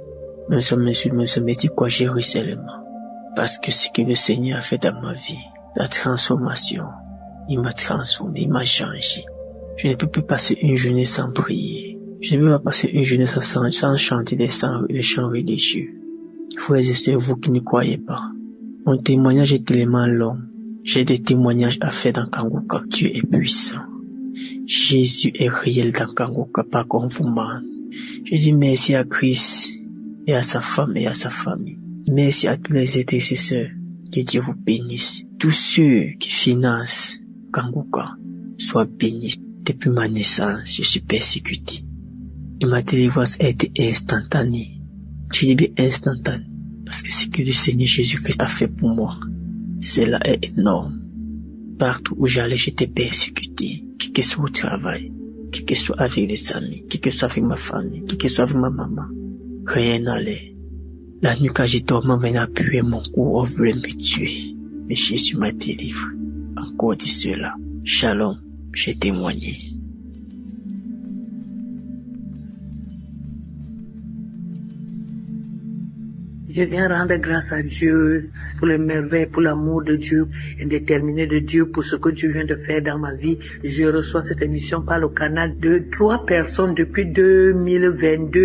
S13: Même si on m'insulte, même si on me dit quoi, j'ai ri seulement. Parce que ce que le Seigneur a fait dans ma vie, la transformation, il m'a transformé, il m'a changé. Je ne peux plus passer une journée sans prier. Je ne peux pas passer une journée sans chanter des chants religieux. Frères et sœurs, vous qui ne croyez pas, mon témoignage est tellement long. J'ai des témoignages à faire dans Kanguka. Dieu est puissant. Jésus est réel dans Kanguka, pas comme vous ment. Je dis merci à Christ et à sa femme et à sa famille. Merci à tous les intercesseurs. Que Dieu vous bénisse. Tous ceux qui financent Kanguka soient bénis. Depuis ma naissance, je suis persécuté. Et ma délivrance a été instantanée. Je dis bien instantanée. Parce que ce que le Seigneur Jésus-Christ a fait pour moi, cela est énorme. Partout où j'allais, j'étais persécuté. Quel que soit au travail, quel que soit avec les amis, quel que soit avec ma famille, quel que soit avec ma maman. Rien n'allait. La nuit quand j'ai dormi, on venait appuyer mon cou, on voulait me tuer. Mais Jésus m'a délivré. Encore de cela. Shalom, j'ai témoigné.
S14: Je viens rendre grâce à Dieu pour les merveilles, pour l'amour de Dieu, indéterminé de Dieu, pour ce que Dieu vient de faire dans ma vie. Je reçois cette émission par le canal de 3 personnes depuis 2022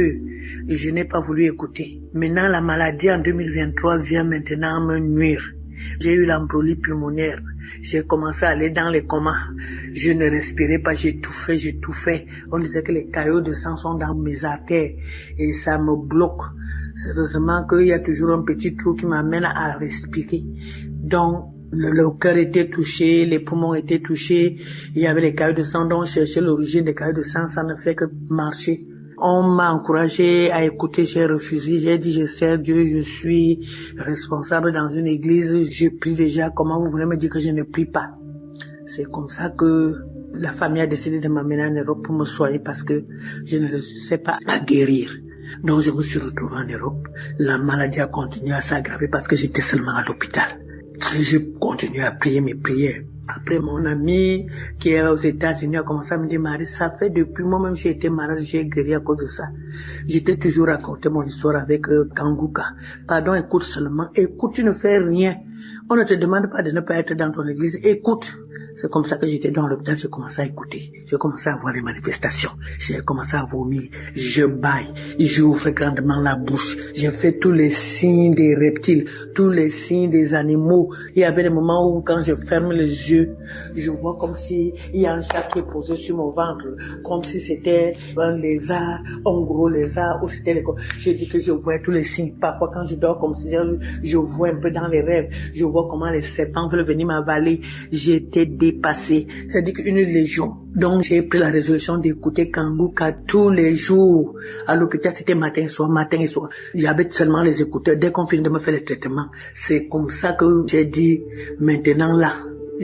S14: et je n'ai pas voulu écouter. Maintenant, la maladie en 2023 vient maintenant me nuire. J'ai eu l'embolie pulmonaire. J'ai commencé à aller dans les comas. Je ne respirais pas, j'étouffais. On disait que les caillots de sang sont dans mes artères et ça me bloque. Heureusement qu'il y a toujours un petit trou qui m'amène à respirer. Donc, le cœur était touché, les poumons étaient touchés, il y avait les caillots de sang, donc on cherchait l'origine des caillots de sang, ça ne fait que marcher. On m'a encouragé à écouter, j'ai refusé, j'ai dit je sers Dieu, je suis responsable dans une église, je prie déjà, comment vous voulez me dire que je ne prie pas? C'est comme ça que la famille a décidé de m'amener en Europe pour me soigner parce que je ne sais pas à guérir. Donc je me suis retrouvé en Europe, la maladie a continué à s'aggraver parce que j'étais seulement à l'hôpital. Je continuais à prier mes prières. Après, mon ami qui est aux États-Unis a commencé à me dire, Marie, ça fait depuis moi-même j'ai été malade, j'ai guéri à cause de ça. J'étais toujours raconté mon histoire avec Kanguka. Pardon, écoute seulement. Écoute, tu ne fais rien. On ne te demande pas de ne pas être dans ton église. Écoute. C'est comme ça que j'étais dans l'hôpital, j'ai commencé à écouter. J'ai commencé à voir les manifestations. J'ai commencé à vomir. Je baille. J'ouvre grandement la bouche. J'ai fait tous les signes des reptiles, tous les signes des animaux. Il y avait des moments où quand je ferme les yeux, je vois comme si il y a un chat qui est posé sur mon ventre, comme si c'était un lézard, un gros lézard, ou c'était les... Je dis que je vois tous les signes. Parfois quand je dors comme si je vois un peu dans les rêves, je vois comment les serpents veulent venir m'avaler. J'étais dépassé, c'est-à-dire qu'une légion. Donc j'ai pris la résolution d'écouter Kanguka tous les jours. À l'hôpital, c'était matin et soir. J'avais seulement les écouteurs. Dès qu'on finit de me faire le traitement, c'est comme ça que j'ai dit, maintenant là,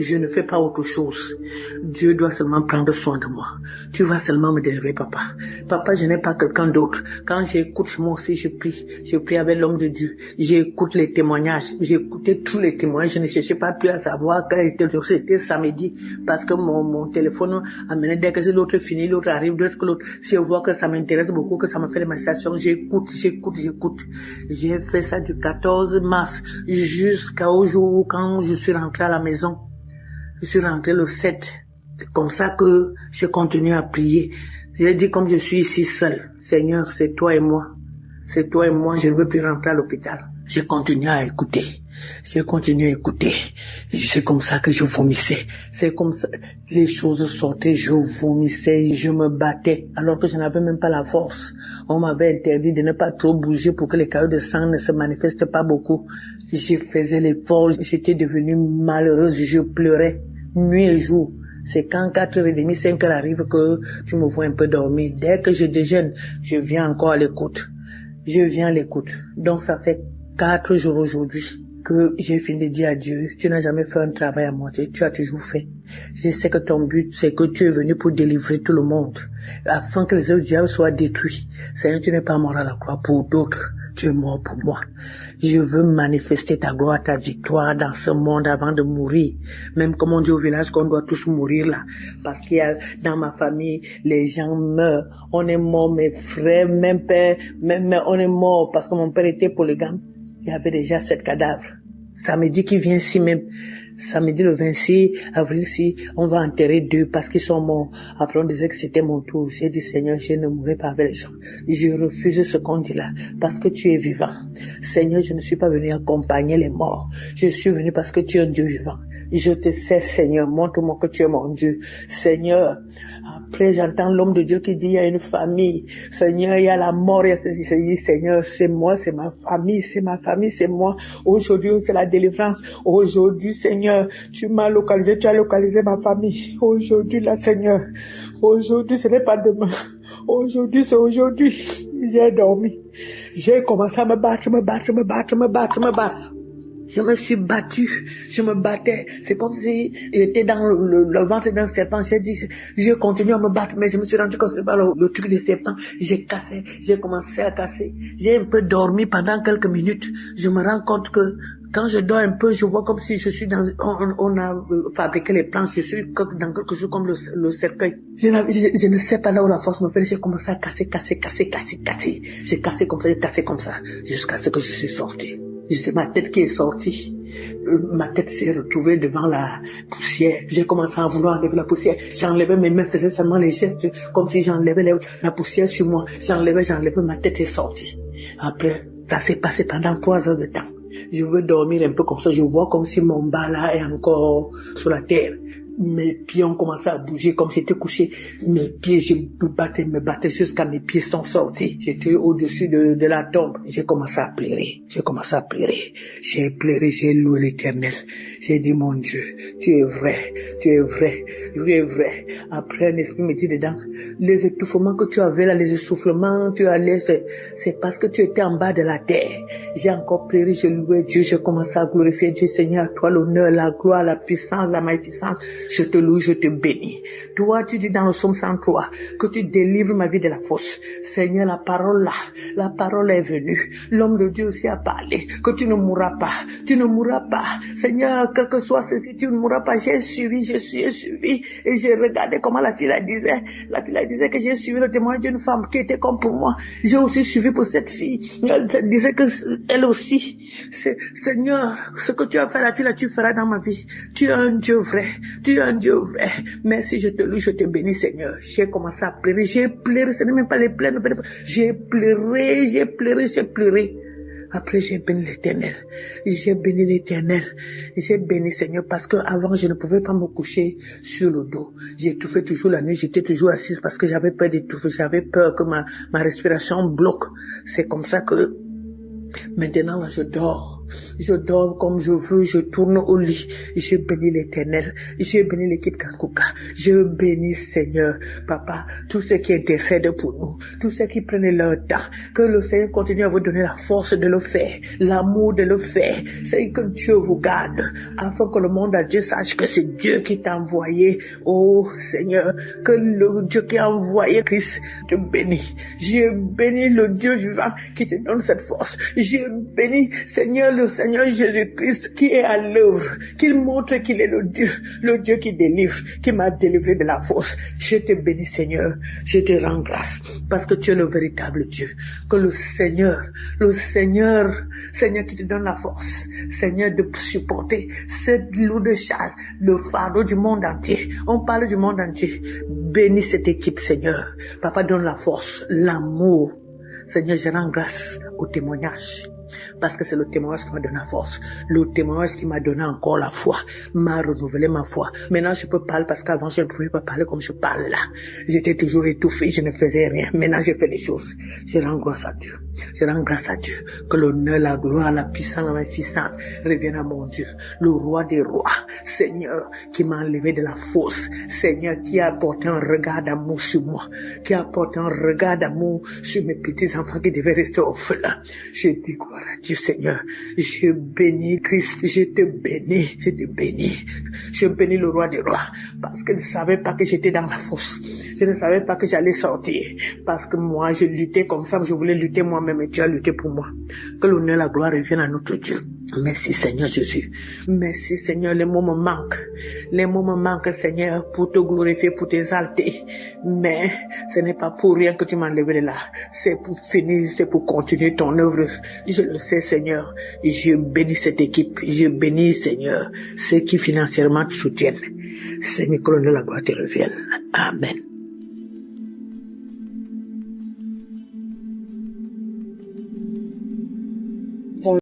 S14: je ne fais pas autre chose. Dieu doit seulement prendre soin de moi. Tu vas seulement me délivrer, papa. Papa, je n'ai pas quelqu'un d'autre. Quand j'écoute, moi aussi, je prie. Je prie avec l'homme de Dieu. J'écoute les témoignages. J'ai écouté tous les témoignages. Je ne cherchais pas plus à savoir quand c'était samedi. Parce que mon téléphone amenait dès que l'autre finit, l'autre arrive, dès que l'autre. Si je vois que ça m'intéresse beaucoup, que ça me fait des manifestations, j'écoute. J'ai fait ça du 14 mars jusqu'au jour où quand je suis rentré à la maison. Je suis rentré le 7. C'est comme ça que je continue à prier. J'ai dit comme je suis ici seul, Seigneur, c'est toi et moi. C'est toi et moi, je ne veux plus rentrer à l'hôpital. J'ai continué à écouter. C'est comme ça que je vomissais. C'est comme ça, les choses sortaient, je vomissais, je me battais, alors que je n'avais même pas la force. On m'avait interdit de ne pas trop bouger pour que les caillots de sang ne se manifestent pas beaucoup. Je faisais l'effort, j'étais devenue malheureuse, je pleurais, nuit et jour. C'est quand 4h30, 5h arrive que je me vois un peu dormir. Dès que je déjeune, je viens encore à l'écoute. Donc ça fait 4 jours aujourd'hui que j'ai fini de dire à Dieu, tu n'as jamais fait un travail à moitié, tu as toujours fait. Je sais que ton but, c'est que tu es venu pour délivrer tout le monde, afin que les œuvres du diable soient détruits. Seigneur, tu n'es pas mort à la croix pour d'autres, tu es mort pour moi. Je veux manifester ta gloire, ta victoire dans ce monde avant de mourir. Même comme on dit au village qu'on doit tous mourir là. Parce qu'il y a dans ma famille, les gens meurent. On est mort, mes frères, même père, même on est mort parce que mon père était polygame. Il y avait déjà 7 cadavres. Samedi qui vient ici même. Samedi le 26 avril, si on va enterrer 2 parce qu'ils sont morts. Après on disait que c'était mon tour. J'ai dit Seigneur, je ne mourrai pas avec les gens. Je refuse ce qu'on dit là parce que tu es vivant. Seigneur, je ne suis pas venu accompagner les morts. Je suis venu parce que tu es un Dieu vivant. Je te sais Seigneur, montre-moi que tu es mon Dieu. Seigneur, après j'entends l'homme de Dieu qui dit il y a une famille. Seigneur, il y a la mort, il y a ceci. Seigneur, c'est moi, c'est ma famille, c'est moi. Aujourd'hui c'est la délivrance. Aujourd'hui Seigneur, tu m'as localisé, tu as localisé ma famille. Aujourd'hui, là, Seigneur. Aujourd'hui, ce n'est pas demain. Aujourd'hui, c'est aujourd'hui. J'ai dormi. J'ai commencé à me battre. Je me suis battue, je me battais. C'est comme si j'étais dans le ventre d'un serpent. J'ai dit, je continue à me battre, mais je me suis rendu compte que c'est pas le truc du serpent. J'ai commencé à casser. J'ai un peu dormi pendant quelques minutes. Je me rends compte que quand je dors un peu, je vois comme si je suis on a fabriqué les planches, je suis dans quelque chose comme le cercueil. Je ne sais pas là où la force me fait, j'ai commencé à casser. J'ai cassé comme ça, jusqu'à ce que je suis sorti. C'est ma tête qui est sortie. Ma tête s'est retrouvée devant la poussière. J'ai commencé à vouloir enlever la poussière. J'enlevais mes mains, faisais seulement les gestes comme si j'enlevais la poussière sur moi. J'enlevais, ma tête est sortie. Après, ça s'est passé pendant 3 heures de temps. Je veux dormir un peu comme ça. Je vois comme si mon bas là est encore sur la terre. Mes pieds ont commencé à bouger comme si j'étais couché. Mes pieds, je me battais jusqu'à mes pieds sont sortis. J'étais au-dessus de la tombe. J'ai commencé à pleurer. J'ai pleuré, j'ai loué l'Éternel. J'ai dit, mon Dieu, tu es vrai. Après, un esprit me dit dedans, les étouffements que tu avais là, les essoufflements, c'est parce que tu étais en bas de la terre. J'ai encore pleuré, j'ai loué Dieu, j'ai commencé à glorifier Dieu. Seigneur, à toi l'honneur, la gloire, la puissance, la magnificence. Je te loue, je te bénis. Toi, tu dis dans le psaume 103 que tu délivres ma vie de la fosse. Seigneur, la parole est venue. L'homme de Dieu aussi a parlé que tu ne mourras pas. Tu ne mourras pas. Seigneur, quel que soit ceci, tu ne mourras pas. J'ai suivi et j'ai regardé comment la fille disait. La fille disait que j'ai suivi le témoignage d'une femme qui était comme pour moi. J'ai aussi suivi pour cette fille. Elle disait que elle aussi. Seigneur, ce que tu as fait à la fille là, tu feras dans ma vie. Tu es un Dieu vrai. Tu es un Dieu vrai. Merci, je te loue, je te bénis, Seigneur. J'ai commencé à pleurer. J'ai pleuré. Ce n'est même pas les plaines. J'ai pleuré. Après, j'ai béni l'Éternel. J'ai béni, Seigneur, parce que avant je ne pouvais pas me coucher sur le dos. J'étouffais toujours la nuit. J'étais toujours assise parce que j'avais peur d'étouffer. J'avais peur que ma respiration bloque. C'est comme ça que maintenant, là, je dors comme je veux, je tourne au lit. Je bénis l'Éternel, je bénis l'équipe Kanguka, je bénis Seigneur, Papa, tous ceux qui intercèdent pour nous, tous ceux qui prennent leur temps, que le Seigneur continue à vous donner la force de le faire, l'amour de le faire. C'est que Dieu vous garde, afin que le monde entier sache que c'est Dieu qui t'a envoyé. Oh Seigneur, que le Dieu qui a envoyé Christ te bénit. Je bénis le Dieu vivant qui te donne cette force. Je bénis Seigneur, le Seigneur Jésus-Christ qui est à l'œuvre, qu'il montre qu'il est le Dieu qui délivre, qui m'a délivré de la fosse. Je te bénis Seigneur, je te rends grâce, parce que tu es le véritable Dieu. Que le Seigneur qui te donne la force, Seigneur, de supporter cette lourde charge, le fardeau du monde entier. On parle du monde entier. Bénis cette équipe Seigneur. Papa, donne la force, l'amour. Seigneur, je rends grâce au témoignage. Parce que c'est le témoignage qui m'a donné la force, le témoignage qui m'a donné encore la foi, m'a renouvelé ma foi. Maintenant je peux parler parce qu'avant je ne pouvais pas parler comme je parle là. J'étais toujours étouffé, je ne faisais rien. Maintenant je fais les choses. Je rends grâce à Dieu. Je rends grâce à Dieu. Que l'honneur, la gloire, la puissance, la magnificence reviennent à mon Dieu. Le roi des rois, Seigneur, qui m'a enlevé de la fosse. Seigneur, qui a apporté un regard d'amour sur moi. Qui a apporté un regard d'amour sur mes petits enfants qui devaient rester orphelins. Je dis gloire à Dieu, Seigneur. Je bénis Christ. Je te bénis. Je bénis le roi des rois. Parce que je ne savais pas que j'étais dans la fosse. Je ne savais pas que j'allais sortir. Parce que moi, je luttais comme ça. Je voulais lutter moi-même et tu as lutté pour moi. Que l'honneur et la gloire reviennent à notre Dieu. Merci Seigneur Jésus. Merci Seigneur. Les mots me manquent. Les mots me manquent Seigneur pour te glorifier, pour t'exalter. Mais ce n'est pas pour rien que tu m'as enlevé de là. C'est pour finir, c'est pour continuer ton œuvre. Je le sais Seigneur. Je bénis cette équipe. Je bénis Seigneur ceux qui financièrement te soutiennent. Seigneur, que l'honneur et la gloire te reviennent. Amen.